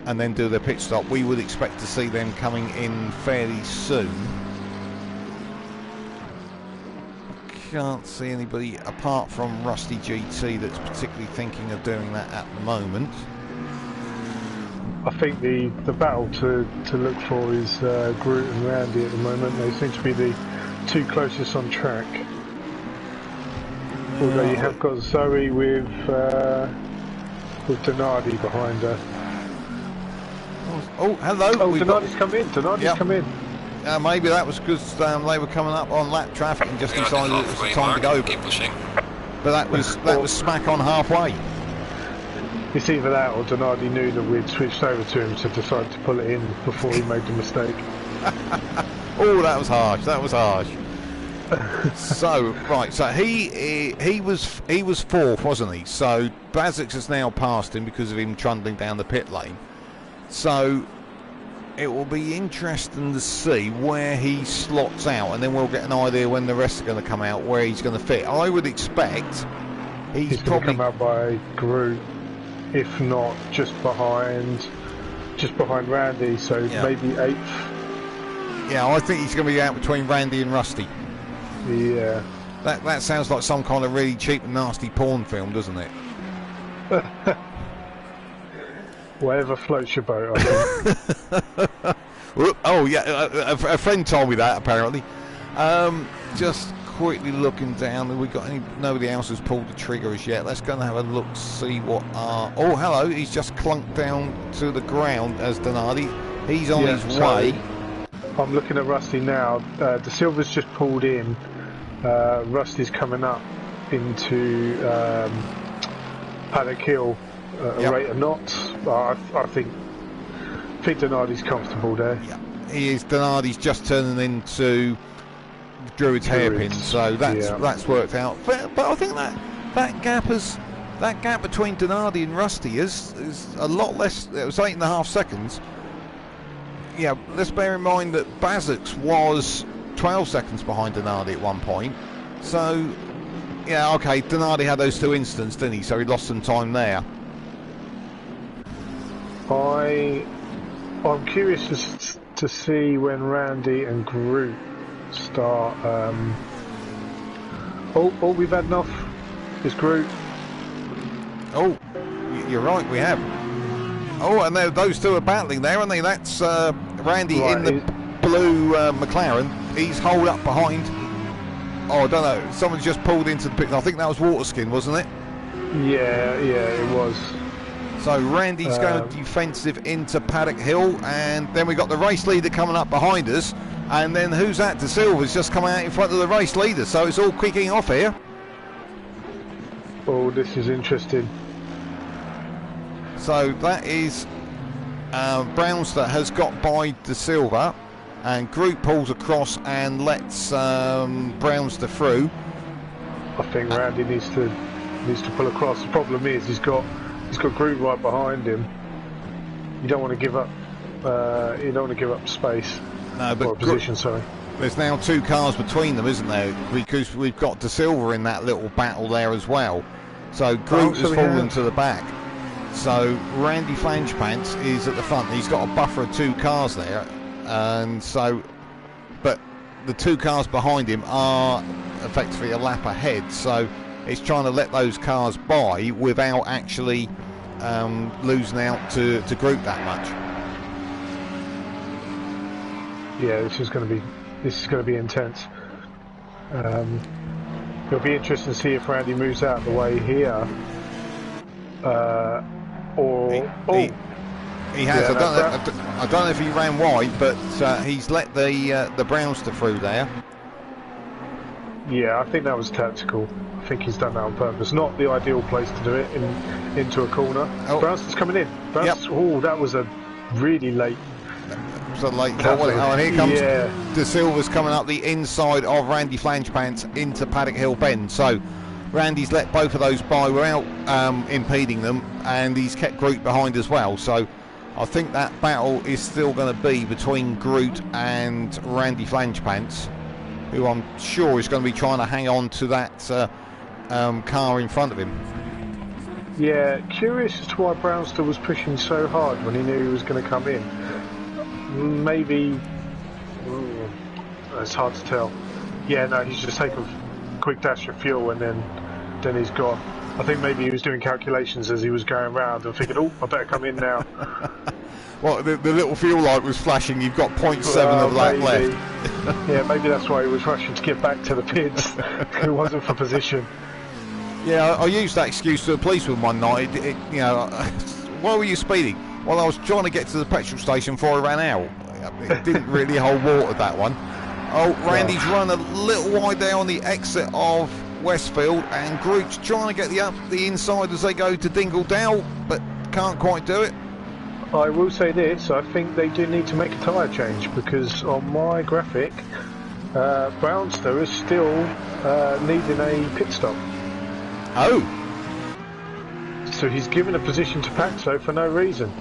and then do their pit stop, we would expect to see them coming in fairly soon. Can't see anybody apart from Rusty GT that's particularly thinking of doing that at the moment. I think the battle to look for is Groot and Randy at the moment. They seem to be the two closest on track. Although you have got Zoe with Donardi behind her. Oh, hello. Oh, Donardi's come in. Donardi's come in. Maybe that was because they were coming up on lap traffic and just decided it was time to go. Keep pushing. But that was smack on halfway. It's either that or Donardi knew that we'd switched over to him to decide to pull it in before he made the mistake. Oh, that was harsh. That was harsh. So right, so he was fourth, wasn't he? So Bazix has now passed him because of him trundling down the pit lane. So it will be interesting to see where he slots out, and then we'll get an idea when the rest are going to come out where he's going to fit. I would expect he's going to probably come out by Groot, if not just behind Randy. So maybe 8th. Yeah, I think he's going to be out between Randy and Rusty. Yeah. That sounds like some kind of really cheap and nasty porn film, doesn't it? Whatever floats your boat, I think. Oh yeah, a friend told me that apparently. Just quickly looking down, we got nobody else has pulled the trigger as yet. Let's go and have a look, see what are. Oh, hello! He's just clunked down to the ground as Donardi. He's on his way. I'm looking at Rusty now. De Silva's just pulled in. Rusty's coming up into Paddock Hill at a rate of knots. I think Donardi's comfortable there. Yeah, he is. Donardi's just turning into Druid's hairpin, so that's worked out. But I think that gap between Donardi and Rusty is a lot less. It was 8.5 seconds. Yeah, let's bear in mind that Bazix was 12 seconds behind Donardi at one point. So, yeah, okay, Donardi had those two incidents, didn't he? So he lost some time there. I'm curious to see when Randy and Groot start. All we've had enough is Groot. Oh, you're right, we have. Oh, and those two are battling there, aren't they? That's Randy in the blue McLaren. He's holed up behind. Oh, I don't know. Someone's just pulled into the pit. I think that was Waterskin, wasn't it? Yeah, it was. So Randy's going defensive into Paddock Hill, and then we got the race leader coming up behind us, and then who's that? De Silva's just come out in front of the race leader, so it's all kicking off here. Oh, this is interesting. So that is Brownster has got by De Silva, and Groot pulls across and lets Brownster through. I think Randy needs to pull across. The problem is he's got Groot right behind him. You don't want to give up space. No, but or position. Sorry. There's now two cars between them, isn't there? Because we've got De Silva in that little battle there as well. So Groot has fallen to the back. So Randy Flangepants is at the front. He's got a buffer of two cars there, and so, but the two cars behind him are effectively a lap ahead. So it's trying to let those cars by without actually losing out to Groot that much. Yeah, this is going to be This is going to be intense. It'll be interesting to see if Randy moves out of the way here. He has. Yeah, I don't know if he ran wide, but he's let the Brownster through there. Yeah, I think that was tactical. I think he's done that on purpose. Not the ideal place to do it, into a corner. Oh. Brownster's coming in. Brownster's, Yep. Oh, that was a really late. It was a late call. Oh, and here comes De Silva's coming up the inside of Randy Flangepants into Paddock Hill Bend. So Randy's let both of those by without impeding them, and he's kept Groot behind as well. So I think that battle is still going to be between Groot and Randy Flangepants, who I'm sure is going to be trying to hang on to that car in front of him. Yeah, curious as to why Brownster was pushing so hard when he knew he was going to come in. Maybe it's hard to tell. Yeah, no, he's just taken a quick dash of fuel and then he's gone. I think maybe he was doing calculations as he was going round and thinking, oh, I better come in now. Well, the little fuel light was flashing. You've got 0.7 of that left. Yeah, maybe that's why he was rushing to get back to the pits. It wasn't for position. Yeah, I used that excuse to the policeman one night. You know, why were you speeding? Well, I was trying to get to the petrol station before I ran out. It didn't really hold water, that one. Oh, Randy's run a little wide there on the exit of Westfield, and Groot's trying to get the inside as they go to Dingledale, but can't quite do it. I will say this, I think they do need to make a tyre change, because on my graphic, Brownster is still needing a pit stop. Oh. So he's given a position to Paxo for no reason.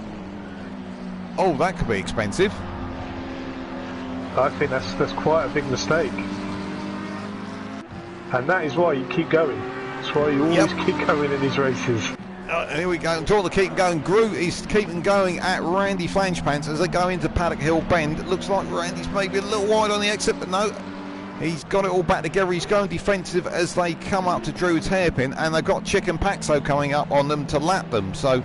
Oh, that could be expensive. I think that's quite a big mistake. And that is why you keep going. That's why you always keep going in these races. Here we go. Until they keep going. Groot is keeping going at Randy Flangepants as they go into Paddock Hill Bend. It looks like Randy's maybe a little wide on the exit, but no. He's got it all back together. He's going defensive as they come up to Druid's hairpin, and they've got Chicken Paxo coming up on them to lap them. So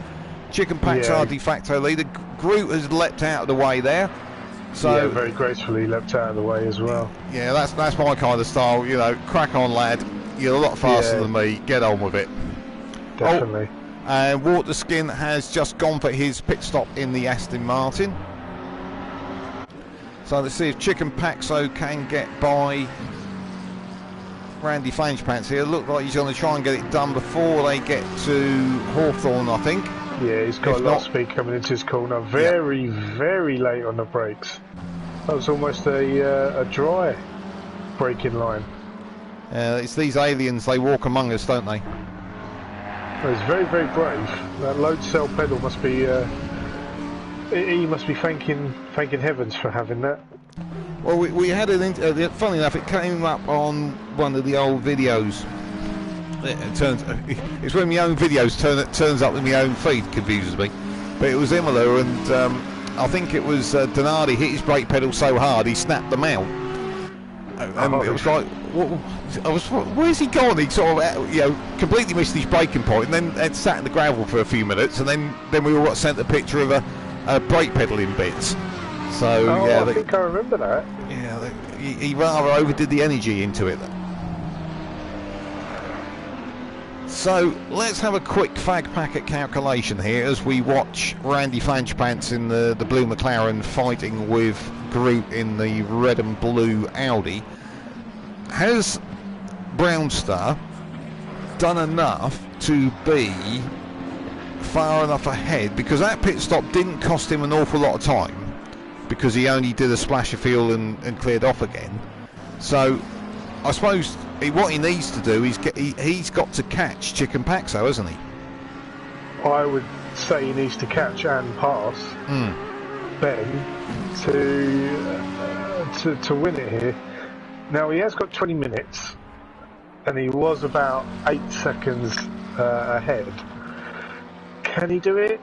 Chicken Paxo are de facto leader. Groot has leapt out of the way there. So yeah, very gracefully leapt out of the way as well. Yeah, that's my kind of style. You know, crack on, lad. You're a lot faster than me. Get on with it. Definitely. Oh, and Waterskin has just gone for his pit stop in the Aston Martin. So let's see if Chicken Paxo can get by Randy Flangepants here. Look like he's going to try and get it done before they get to Hawthorne, I think. Yeah, he's got a lot of speed coming into his corner. Very, very late on the brakes. That was almost a dry braking line. It's these aliens, they walk among us, don't they? Well, he's very, very brave. That load cell pedal must be... he must be thanking heavens for having that. Well, we had funny enough, it came up on one of the old videos. It's when my own videos turns up in my own feed, confuses me. But it was Imola, and I think it was Donardi hit his brake pedal so hard he snapped them out. And it was like, where's he gone? He sort of, completely missed his braking point, and then sat in the gravel for a few minutes, and then we all got sent a picture of a brake pedal in bits. So I think I remember that. Yeah, he rather overdid the energy into it. So let's have a quick fag packet calculation here as we watch Randy Flangepants in the blue McLaren fighting with Groot in the red and blue Audi. Has Brownstar done enough to be far enough ahead? Because that pit stop didn't cost him an awful lot of time, because he only did a splash of fuel and cleared off again. So I suppose what he needs to do is he's got to catch Chicken Paxo, hasn't he? I would say he needs to catch and pass Ben to win it here. Now he has got 20 minutes, and he was about 8 seconds ahead. Can he do it?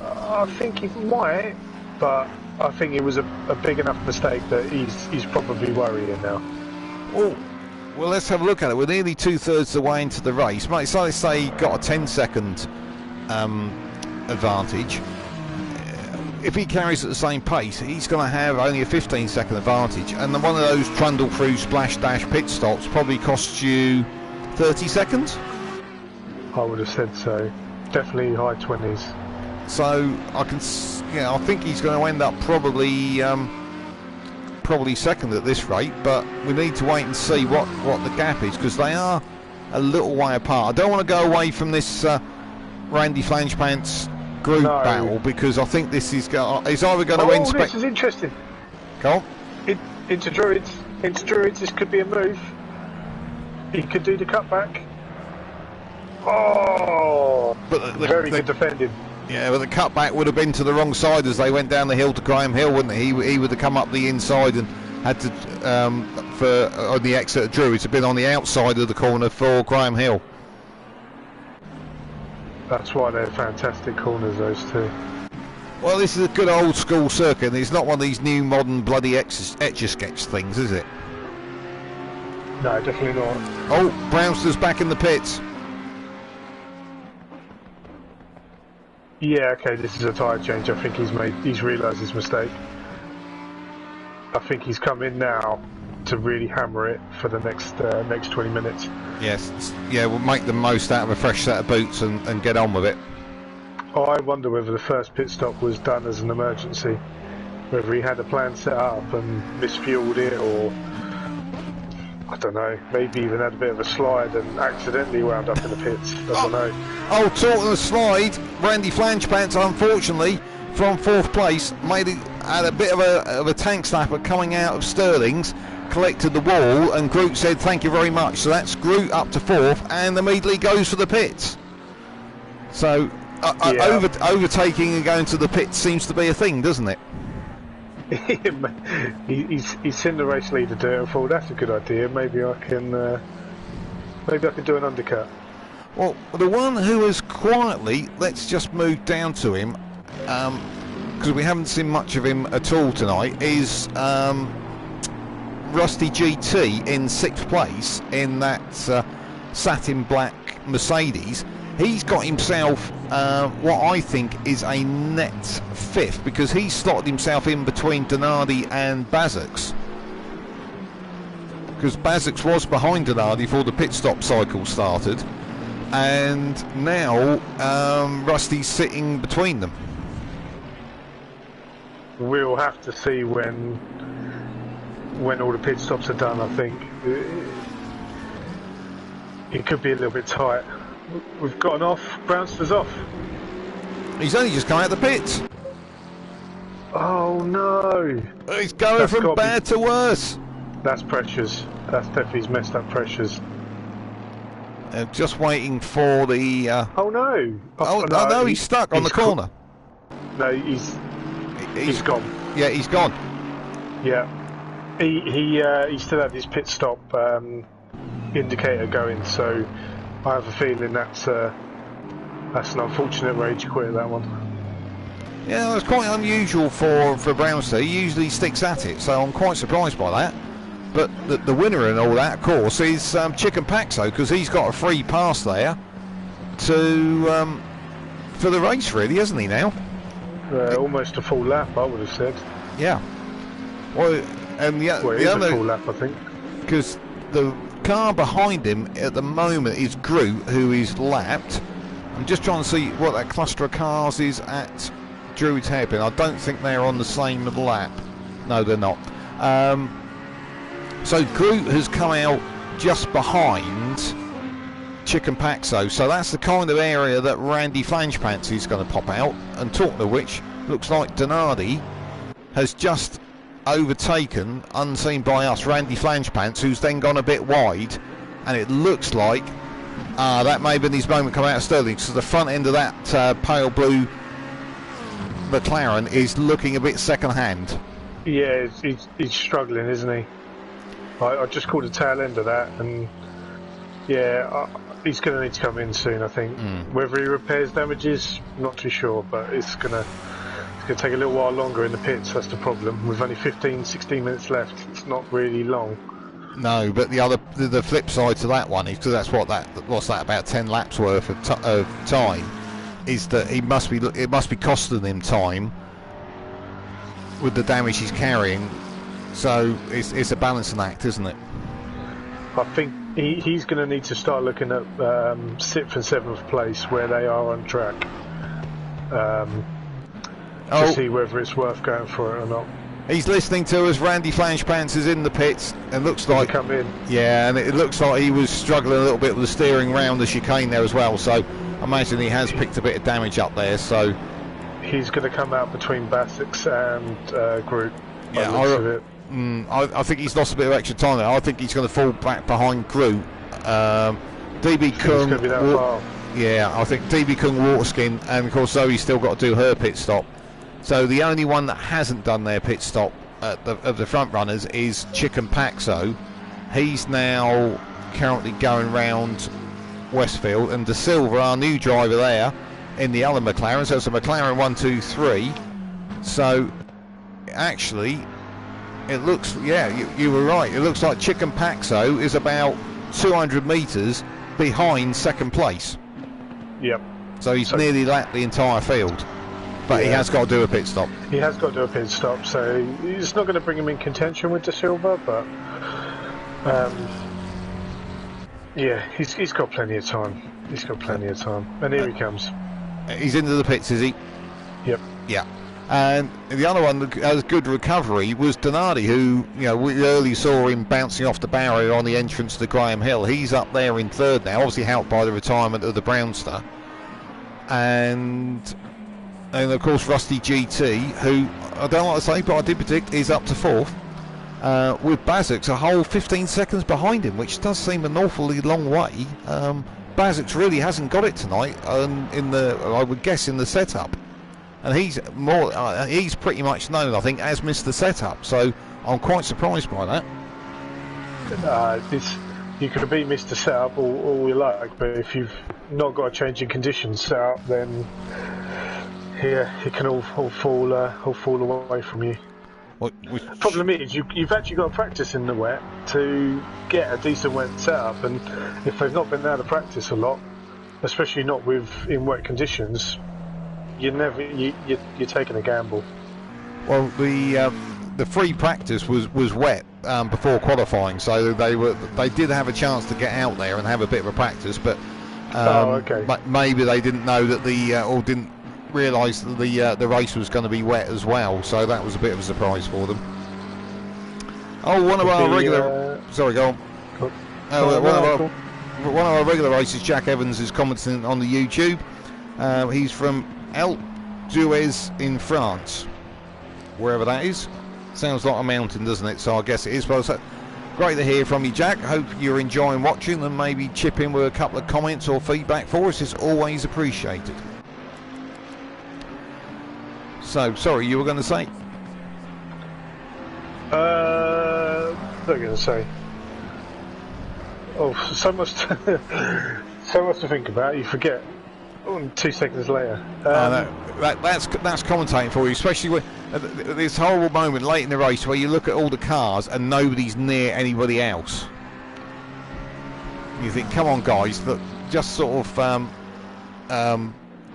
I think he might, but I think it was a big enough mistake that he's probably worrying now. Well, let's have a look at it. We're nearly 2/3 of the way into the race. So let's say he got a 10-second advantage. if he carries at the same pace, he's going to have only a 15-second advantage, and then one of those trundle through splash dash pit stops probably costs you 30 seconds. I would have said so. Definitely high 20s. So I think he's going to end up probably second at this rate, but we need to wait and see what the gap is, because they are a little way apart. I don't want to go away from this Randy Flangepants group battle, because I think this is either going to win. This is interesting. Go on. Into Druids, this could be a move. He could do the cutback. Oh, but very good defending. Yeah, but the cutback would have been to the wrong side as they went down the hill to Graham Hill, wouldn't he? He would have come up the inside and had to on the exit of Druids have been on the outside of the corner for Graham Hill. That's why they're fantastic corners, those two. Well, this is a good old school circuit, and it's not one of these new modern bloody etch-a-sketch things, is it? No, definitely not. Oh, Brownster's back in the pits. Yeah, okay, this is a tyre change. I think he's realised his mistake. I think he's come in now to really hammer it for the next 20 minutes. Yes, yeah, we'll make the most out of a fresh set of boots and get on with it. Oh, I wonder whether the first pit stop was done as an emergency, whether he had a plan set up and misfueled it, or I don't know, maybe even had a bit of a slide and accidentally wound up in the pits. I don't know. Oh, talking of slide, Randy Flangepants, unfortunately, from 4th place, had a bit of a tank slapper coming out of Sterling's, collected the wall, and Groot said thank you very much. So that's Groot up to 4th, and immediately goes for the pits. So overtaking and going to the pits seems to be a thing, doesn't it? He's seen the race leader do it and thought that's a good idea. Maybe I can do an undercut. Well, the one who has quietly, let's just move down to him, because we haven't seen much of him at all tonight, is Rusty GT in 6th place in that satin black Mercedes. He's got himself what I think is a net 5th, because he slotted himself in between Donardi and Bazux. Because Bazux was behind Donardi before the pit stop cycle started, and now Rusty's sitting between them. We'll have to see when all the pit stops are done. I think it could be a little bit tight. We've gotten off. Brownster's off. He's only just come out of the pits. Oh no! He's going from bad to worse. That's pressures. That's definitely messed up pressures. Just waiting for the. Oh no! No, he's stuck on the corner. No, he's gone. Yeah, he's gone. Yeah, he still had his pit stop indicator going, so I have a feeling that's an unfortunate rage quit, that one. Yeah, it's quite unusual for Brownster. He usually sticks at it, so I'm quite surprised by that. But the winner and all that, of course, is Chicken Paxo, because he's got a free pass there to for the race, really, hasn't he now? Almost a full lap, I would have said. Yeah. Well, and the other a full lap, I think. Because the car behind him at the moment is Groot, who is lapped. I'm just trying to see what that cluster of cars is at Druid's hairpin. I don't think they're on the same lap. No, they're not. So Groot has come out just behind Chicken Paxo, so that's the kind of area that Randy Flangepants is going to pop out. And talking of which, looks like Donardi has just overtaken, unseen by us, Randy Flangepants, who's then gone a bit wide, and it looks like that may have been his moment coming out of Sterling, so the front end of that pale blue McLaren is looking a bit second hand. Yeah, he's struggling, isn't he? I just caught the tail end of that, and yeah, he's going to need to come in soon, I think. Whether he repairs damages, not too sure, but it's going to take a little while longer in the pits. That's the problem. With only 15-16 minutes left, it's not really long. No, but the flip side to that one is, because that's what's that, about 10 laps worth of time, is that it must be costing him time with the damage he's carrying. So it's a balancing act, isn't it? I think he's going to need to start looking at 6th and 7th place where they are on track to see whether it's worth going for it or not. He's listening to us. Randy Flangepants is in the pits and looks like come in. Yeah, and it looks like he was struggling a little bit with the steering round the chicane there as well. So I imagine he has picked a bit of damage up there. So he's going to come out between Bassix and Group. Yeah, I think he's lost a bit of extra time there. I think he's going to fall back behind Group. DB Kung. Going to be that far. Yeah, I think DB Kung, Waterskin, and of course Zoe's still got to do her pit stop. So the only one that hasn't done their pit stop of the front runners is Chicken Paxo. He's now currently going round Westfield, and De Silva, our new driver there, in the other McLaren. So it's a McLaren 1, 2, 3. So actually, it looks, you were right. It looks like Chicken Paxo is about 200 metres behind second place. Yep. So he's nearly lapped the entire field. But he has got to do a pit stop. He has got to do a pit stop, so it's not going to bring him in contention with De Silva, but he's got plenty of time. He's got plenty of time. And here he comes. He's into the pits, is he? Yep. Yeah. And the other one that has good recovery was Donati, who, we early saw him bouncing off the barrier on the entrance to Graham Hill. He's up there in third now, obviously helped by the retirement of the Brownster. And of course Rusty GT, who I don't like to say, but I did predict is up to fourth, with Bassix a whole 15 seconds behind him, which does seem an awfully long way. Bassix really hasn't got it tonight, I would guess, in the setup, and he's pretty much known, I think, as Mr. Setup. So I'm quite surprised by that. You could be Mr. Setup all you like, but if you've not got a change in conditions set up, then it can all fall away from you. Problem is, you've actually got to practice in the wet to get a decent wet setup, and if they've not been able to practice a lot, especially not in wet conditions, you're taking a gamble. Well, the free practice was wet before qualifying, so they did have a chance to get out there and have a bit of a practice, but maybe they didn't know that or didn't realise that the race was going to be wet as well, so that was a bit of a surprise for them. One of our regular regular races, Jack Evans, is commenting on the YouTube. He's from El Duez in France, wherever that is. Sounds like a mountain, doesn't it? So I guess it is. Well, so great to hear from you, Jack. Hope you're enjoying watching, and maybe chip in with a couple of comments or feedback for us. It's always appreciated. So, sorry, you were going to say? What was I going to say? Oh, so much to think about. You forget. 2 seconds later. That's commentating for you, especially with this horrible moment late in the race where you look at all the cars and nobody's near anybody else. You think, come on, guys, look, just sort of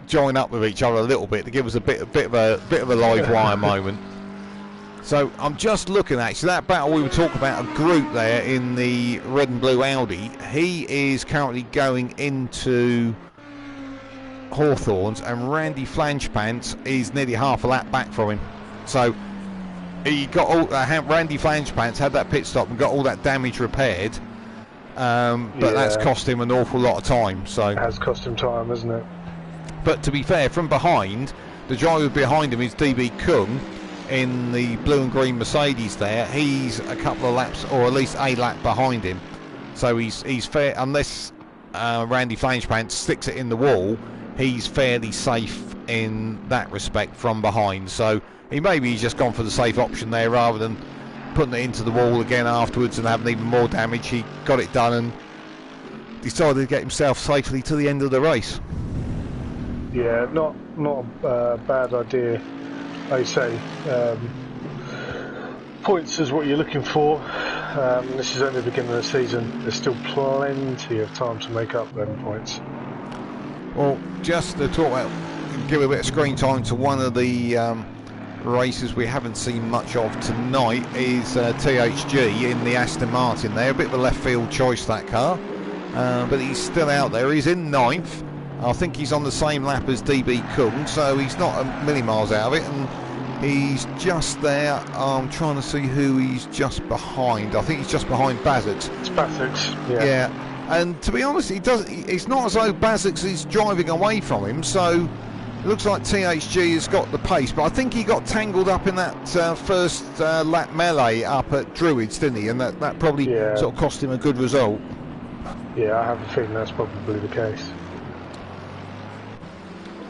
join up with each other a little bit to give us a bit of a live wire moment. So I'm just looking, actually, that battle we were talking about, a group there in the red and blue Audi. He is currently going into Hawthorns, and Randy Flangepants is nearly half a lap back from him. So he got all Randy Flangepants had that pit stop and got all that damage repaired, but that's cost him an awful lot of time. So it has cost him time, hasn't it? But to be fair, from behind, the driver behind him is DB Kung in the blue and green Mercedes there. He's a couple of laps, or at least a lap behind him. So he's fair, unless Randy Flangepants sticks it in the wall, he's fairly safe in that respect from behind. So he's just gone for the safe option there rather than putting it into the wall again afterwards and having even more damage. He got it done and decided to get himself safely to the end of the race. Yeah, not a bad idea, I say. Points is what you're looking for. This is only the beginning of the season. There's still plenty of time to make up them points. Well, just to talk about, give a bit of screen time to one of the races we haven't seen much of tonight is THG in the Aston Martin there. A bit of a left field choice, that car. But he's still out there. He's in 9th. I think he's on the same lap as DB Kung, so he's not a million miles out of it. And he's just there. I'm trying to see who he's just behind. I think he's just behind Bazix. It's Bazix, yeah. Yeah. And to be honest, it's not as though Bazix is driving away from him, so it looks like THG has got the pace. But I think he got tangled up in that first lap melee up at Druids, didn't he? And that probably sort of cost him a good result. Yeah, I have a feeling that's probably the case.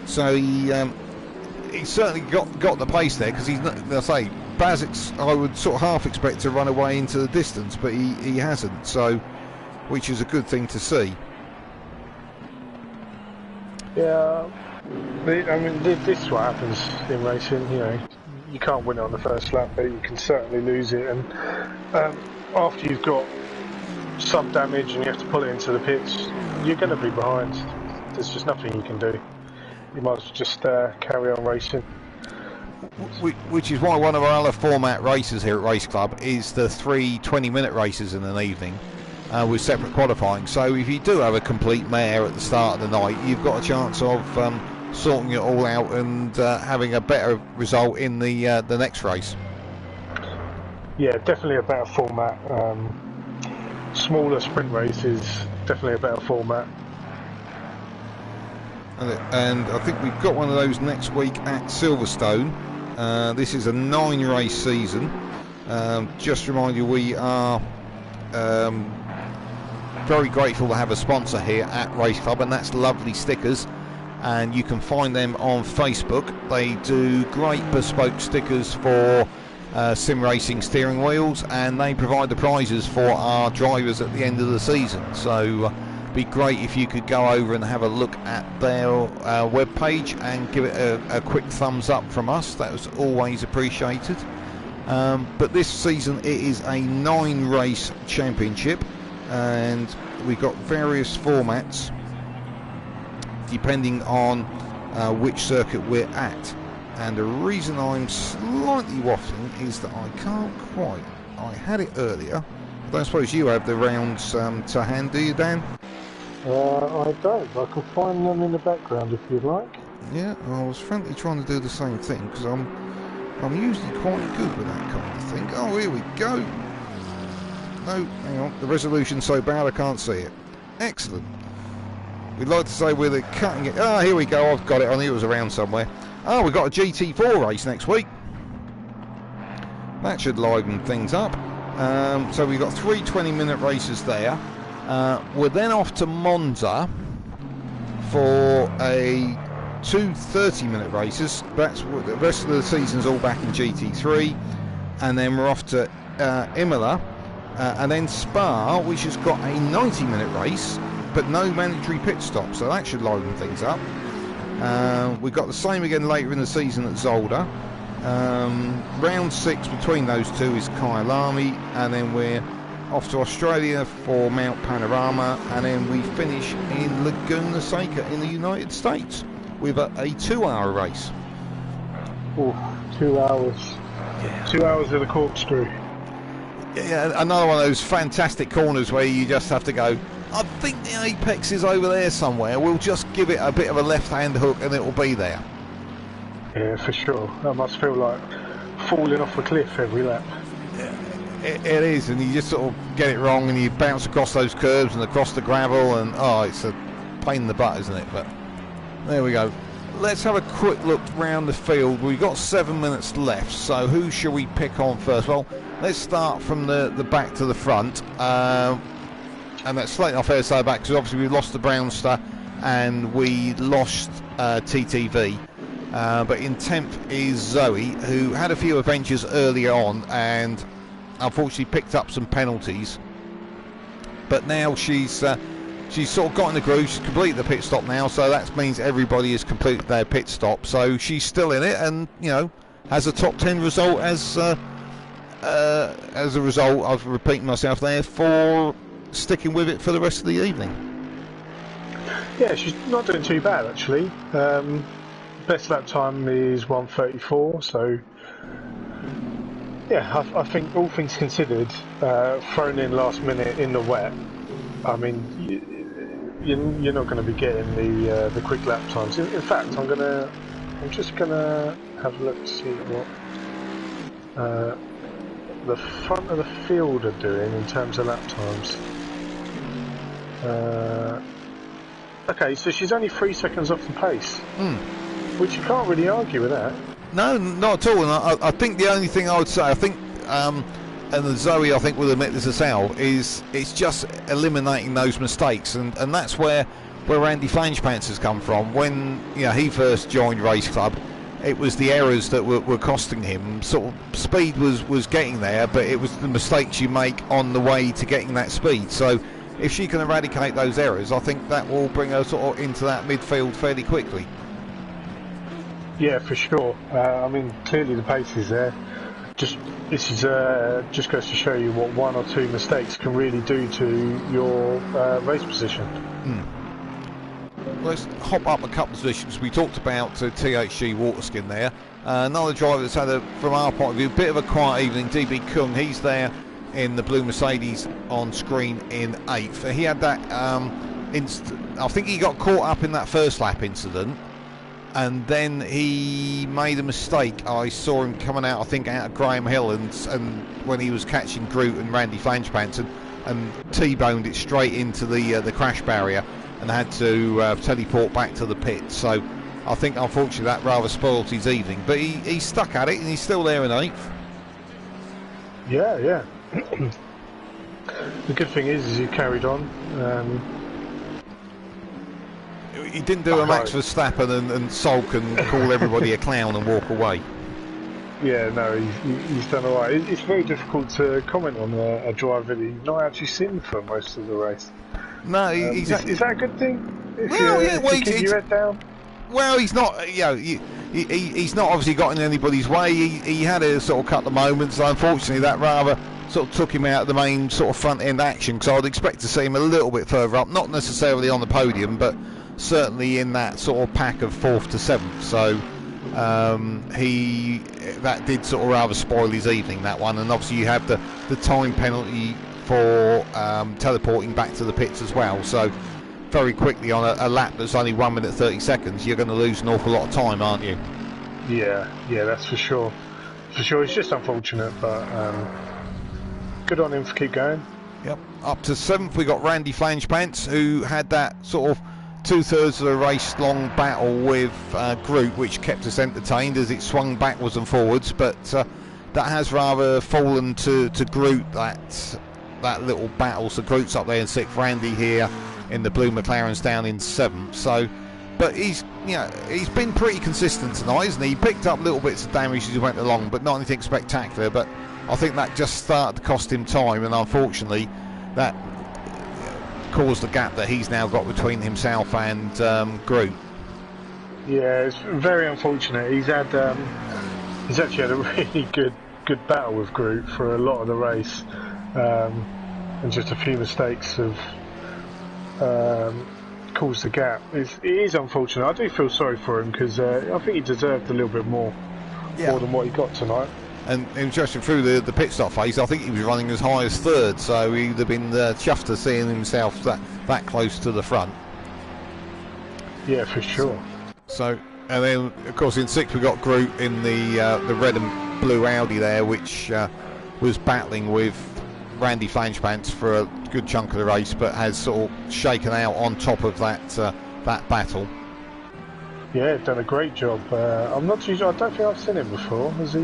So he certainly got the pace there, because he's not, I say, Bazix I would sort of half expect to run away into the distance, but he hasn't, so which is a good thing to see. Yeah, I mean, this is what happens in racing. You know, you can't win it on the first lap, but you can certainly lose it. And after you've got some damage and you have to pull it into the pits, you're going to be behind. There's just nothing you can do. You might as well just carry on racing. Which is why one of our other format races here at Race Club is the 3 20-minute races in an evening. With separate qualifying, so if you do have a complete mare at the start of the night, you've got a chance of sorting it all out and having a better result in the next race. Yeah, definitely a better format. Smaller sprint races, definitely a better format. And I think we've got one of those next week at Silverstone. This is a 9-race season. Just to remind you, we are very grateful to have a sponsor here at Race Club, and that's Lovely Stickers, and you can find them on Facebook. They do great bespoke stickers for sim racing steering wheels, and they provide the prizes for our drivers at the end of the season. So be great if you could go over and have a look at their webpage and give it a quick thumbs up from us. That was always appreciated. But this season it is a 9-race championship, and we've got various formats depending on which circuit we're at. And the reason I'm slightly waffling is that I can't quite. I had it earlier. I don't suppose you have the rounds to hand, do you, Dan? I don't. I can find them in the background if you'd like. Yeah, I was frankly trying to do the same thing, because I'm usually quite good with that kind of thing. Oh, here we go. No, hang on. The resolution's so bad I can't see it. Excellent. We'd like to say we're the cutting it. Ah, here we go. I've got it. I knew it was around somewhere. Oh, we've got a GT4 race next week. That should liven things up. So we've got 3 20-minute races there. We're then off to Monza for a 2 30-minute races. That's the rest of the season's all back in GT3, and then we're off to Imola, and then Spa, which has got a 90-minute race but no mandatory pit stop, so that should liven things up. We've got the same again later in the season at Zolder. Round 6 between those two is Kyalami, and then we're off to Australia for Mount Panorama, and then we finish in Laguna Seca in the United States with a 2-hour race. Oh, 2 hours. Yeah. 2 hours of the corkscrew. Yeah, another one of those fantastic corners where you just have to go, I think the apex is over there somewhere, we'll just give it a bit of a left-hand hook and it'll be there. Yeah, for sure. That must feel like falling off a cliff every lap. It is, and you just sort of get it wrong and you bounce across those curves and across the gravel, and it's a pain in the butt, isn't it? But there we go. Let's have a quick look round the field. We've got 7 minutes left, so who shall we pick on first? Well, let's start from the back to the front, and that's slightly unfair to say back, because obviously we lost the Brownster and we lost TTV. But in 10th is Zoe, who had a few adventures earlier on and unfortunately picked up some penalties. But now she's sort of got in the groove. She's completed the pit stop now, so that means everybody has completed their pit stop. So she's still in it, and has a top 10 result as a result of repeating myself there for sticking with it for the rest of the evening. Yeah, she's not doing too bad actually. Best lap time is 1:34, so Yeah, I think all things considered, thrown in last minute in the wet. I mean, you're not going to be getting the quick lap times. In fact, I'm just gonna have a look to see what the front of the field are doing in terms of lap times. Okay, so she's only 3 seconds off the pace, which you can't really argue with that. No, not at all. And I think the only thing I would say, I think, and Zoe, I think, will admit this herself, is it's just eliminating those mistakes, and that's where Andy Flangepants has come from. When he first joined Race Club, it was the errors that were costing him. Sort of speed was getting there, but it was the mistakes you make on the way to getting that speed. So if she can eradicate those errors, I think that will bring her sort of into that midfield fairly quickly. Yeah, for sure. I mean, clearly the pace is there. This is just goes to show you what one or two mistakes can really do to your race position. Let's hop up a couple of positions. We talked about THG Waterskin there. Another driver that's had, from our point of view, a bit of a quiet evening. DB Kung, he's there in the blue Mercedes on screen in 8th. He had that, I think he got caught up in that first lap incident, and then he made a mistake. I saw him coming out, I think, out of Graham Hill, and when he was catching Groot and Randy Flangepants, and T-boned it straight into the crash barrier, and had to teleport back to the pit. So I think, unfortunately, that rather spoiled his evening. But he stuck at it, and he's still there in 8th. Yeah. The good thing is he carried on. He didn't do a Max Verstappen and sulk and call everybody a clown and walk away. Yeah, no, he's done all right. It's very difficult to comment on a driver that you've not actually seen for most of the race. No, is that a good thing? Keep your head down. Well, he's not. He's not obviously got in anybody's way. He had a sort of couple of moments. Unfortunately, that rather sort of took him out of the main sort of front end action. Because I'd expect to see him a little bit further up, not necessarily on the podium, but certainly in that sort of pack of 4th to 7th. So that did sort of rather spoil his evening, that one. And obviously you have the time penalty for teleporting back to the pits as well. So very quickly on a lap that's only 1 minute 30 seconds, you're going to lose an awful lot of time, aren't you? Yeah, that's for sure. It's just unfortunate, but good on him for keep going. Yep. Up to 7th we got Randy Flangepants, who had that sort of 2/3 of the race long battle with Groot, which kept us entertained as it swung backwards and forwards, but that has rather fallen to Groot, that little battle. So Groot's up there in 6th, Randy here in the blue McLaren's down in 7th. So, but he's been pretty consistent tonight, isn't he? He picked up little bits of damage as he went along, but not anything spectacular. But I think that just started to cost him time, and unfortunately that caused the gap that he's now got between himself and Groot. Yeah, it's very unfortunate. He's actually had a really good battle with Groot for a lot of the race, and just a few mistakes have caused the gap. It is unfortunate. I do feel sorry for him because I think he deserved a little bit more than what he got tonight. And interesting, through the pit stop phase, I think he was running as high as 3rd, so he'd have been chuffed to seeing himself that close to the front. Yeah, for sure. So, and then of course in 6th we got Groot in the red and blue Audi there, which was battling with Randy Flangepants for a good chunk of the race, but has sort of shaken out on top of that battle. Yeah, done a great job. I'm not too sure. I don't think I've seen him before. Has he?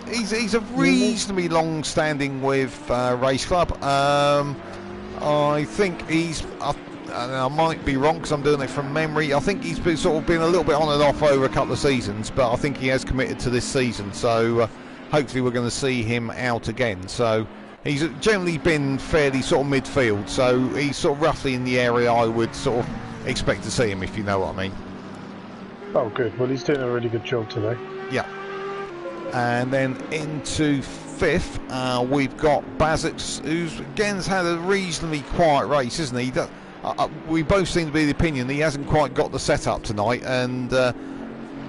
He's a reasonably long-standing with Race Club. I think he's. I might be wrong because I'm doing it from memory. I think he's been a little bit on and off over a couple of seasons, but I think he has committed to this season. So hopefully we're going to see him out again. So he's generally been fairly sort of midfield. So he's sort of roughly in the area I would sort of expect to see him, if you know what I mean. Oh, good. Well, he's doing a really good job today. Yeah. And then into 5th, we've got Bazix, who's again has had a reasonably quiet race, isn't he? We both seem to be of the opinion he hasn't quite got the setup tonight, and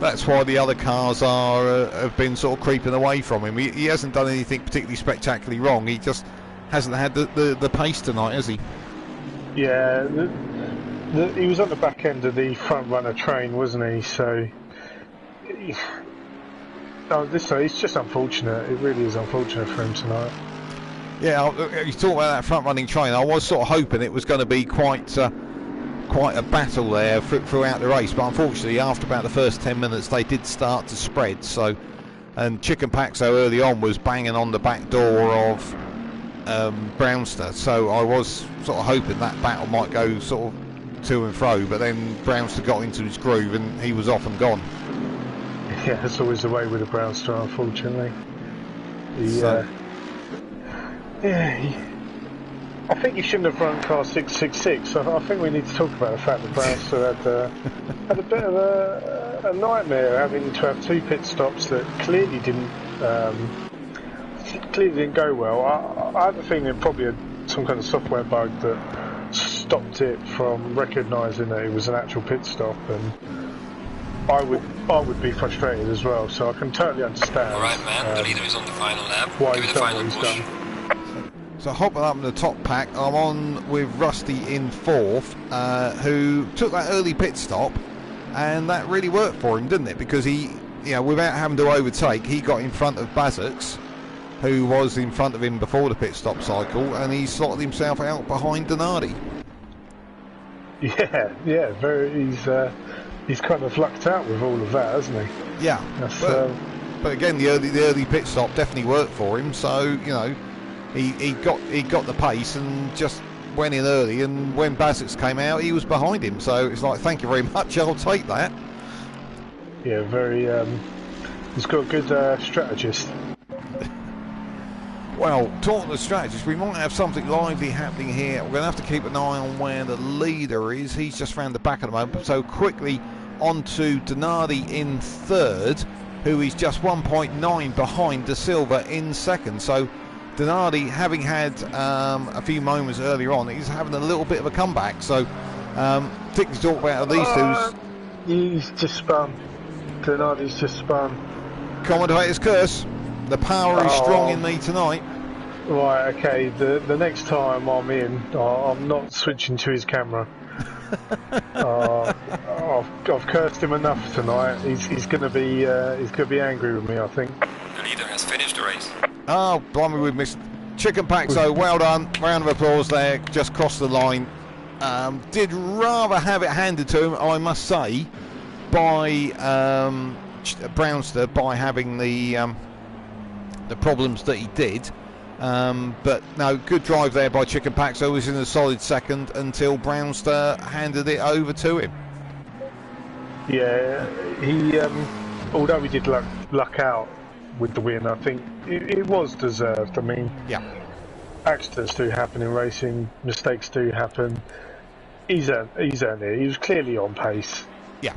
That's why the other cars are have been sort of creeping away from him. He hasn't done anything particularly spectacularly wrong. He just hasn't had the pace tonight, has he? Yeah, he was on the back end of the front runner train, wasn't he? So, it's just unfortunate. It really is unfortunate for him tonight. Yeah, you talk about that front running train. I was sort of hoping it was going to be quite a battle there throughout the race, but unfortunately, after about the first 10 minutes, they did start to spread. So, and Chicken Paxo early on was banging on the back door of Brownster. So I was sort of hoping that battle might go sort of to and fro, but then Brownster got into his groove and he was off and gone. Yeah, that's always the way with the Brownster, unfortunately. I think he shouldn't have run car 666. I think we need to talk about the fact that Brownster had a bit of a nightmare having to have 2 pit stops that clearly didn't go well. I have a feeling it probably had some kind of software bug that stopped it from recognising that it was an actual pit stop, and I would be frustrated as well. So I can totally understand. All right, man. The leader is on the final lap. Why Give it he's a done final what he's push. done. So hopping up in the top pack, I'm on with Rusty in 4th, who took that early pit stop, and that really worked for him, didn't it? Because he, without having to overtake, he got in front of Bazix, who was in front of him before the pit stop cycle, and he slotted himself out behind Donardi. Yeah, he's kind of lucked out with all of that, hasn't he? Yeah, but again, the early pit stop definitely worked for him. So he got the pace and just went in early. And when Bazix came out, he was behind him. So it's like, thank you very much, I'll take that. Yeah, he's got a good strategist. Well, talking to strategists, we might have something lively happening here. We're going to have to keep an eye on where the leader is. He's just round the back at the moment. So quickly on to Donardi in 3rd, who is just 1.9 behind De Silva in 2nd. So Donardi, having had a few moments earlier on, he's having a little bit of a comeback. So particularly talk about these two. He's just spun. Donardi's just spun. Commentator's curse. The power is strong in me tonight. Right, okay. The next time I'm in, I'm not switching to his camera. I've cursed him enough tonight. He's going to be angry with me, I think. The leader has finished the race. Oh, blimey, we've missed Chicken Paxo. Well done. Round of applause there. Just crossed the line. Did rather have it handed to him, I must say, by Brownster, by having the problems that he did, but no, good drive there by Chicken Paxo. Was in a solid 2nd until Brownster handed it over to him. Yeah, he although he did luck out with the win, I think it was deserved. I mean, yeah, accidents do happen in racing, mistakes do happen. He's earned it. He was clearly on pace. Yeah,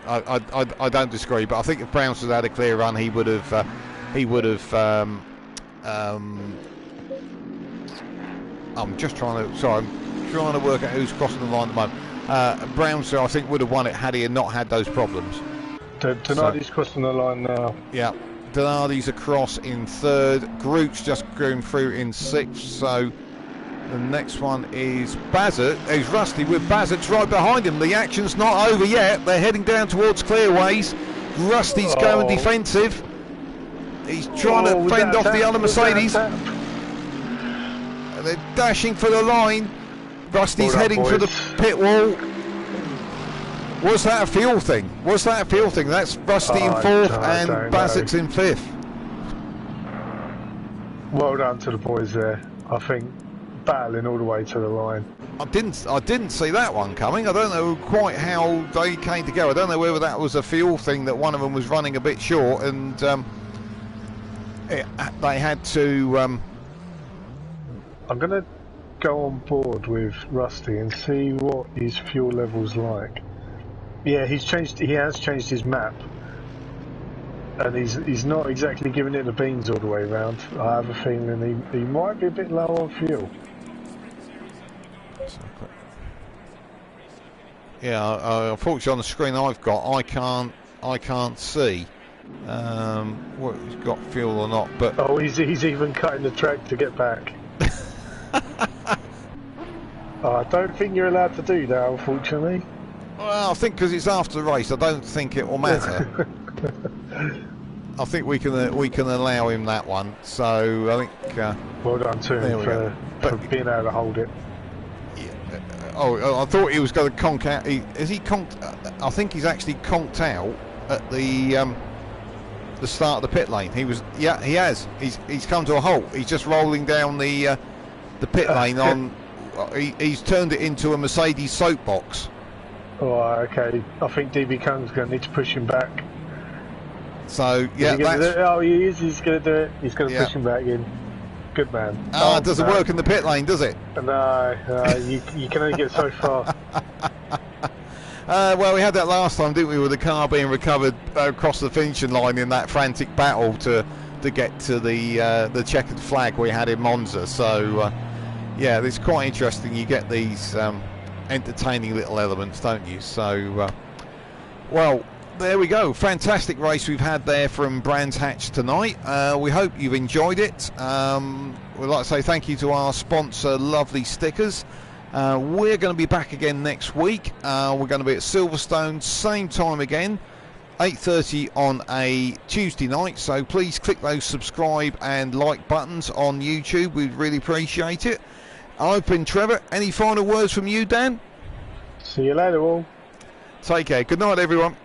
I don't disagree, but I think if Brownster had a clear run, he would have. I'm trying to work out who's crossing the line at the moment. Brownster, I think, would have won it had he not had those problems. Donardi's crossing the line now. Yeah, Donardi's across in 3rd. Groot's just going through in 6th. So the next one is Bazett. There's Rusty with Bazett right behind him. The action's not over yet. They're heading down towards Clearways. Rusty's going defensive. He's trying to fend off the other Mercedes. They're dashing for the line. Rusty's heading for the pit wall. Was that a fuel thing? That's Rusty in 4th and Bazett's in 5th. Well done to the boys there. I think battling all the way to the line. I didn't see that one coming. I don't know quite how they came together. I don't know whether that was a fuel thing that one of them was running a bit short and they had to. I'm going to go on board with Rusty and see what his fuel level's like. Yeah, he has changed his map, and he's not exactly giving it the beans all the way around. I have a feeling he might be a bit low on fuel. Yeah, unfortunately on the screen I've got, I can't I can't see what he's got fuel or not. But oh, he's even cutting the track to get back. Oh, I don't think you're allowed to do that, unfortunately. Well, I think because it's after the race, I don't think it will matter. I think we can allow him that one. So I think. Well done to him for being able to hold it. Yeah, I thought he was going to conk out. Is he conked? I think he's actually conked out at the start of the pit lane. He was. Yeah, he has. He's come to a halt. He's just rolling down the pit lane on. He's turned it into a Mercedes soapbox. Oh, okay. I think DB Kung's going to need to push him back. So yeah, oh, he is. He's going to do it. He's going to push him back in. Good man. It doesn't work in the pit lane, does it? No, you can only get so far. Well, we had that last time, didn't we, with the car being recovered across the finishing line in that frantic battle to get to the checkered flag we had in Monza. So. Yeah, it's quite interesting. You get these entertaining little elements, don't you? So, well, there we go. Fantastic race we've had there from Brands Hatch tonight. We hope you've enjoyed it. We'd like to say thank you to our sponsor, Lovely Stickers. We're going to be back again next week. We're going to be at Silverstone, same time again, 8:30 on a Tuesday night. So please click those subscribe and like buttons on YouTube. We'd really appreciate it. I've been Trevor. Any final words from you, Dan? See you later, all. Take care. Good night, everyone.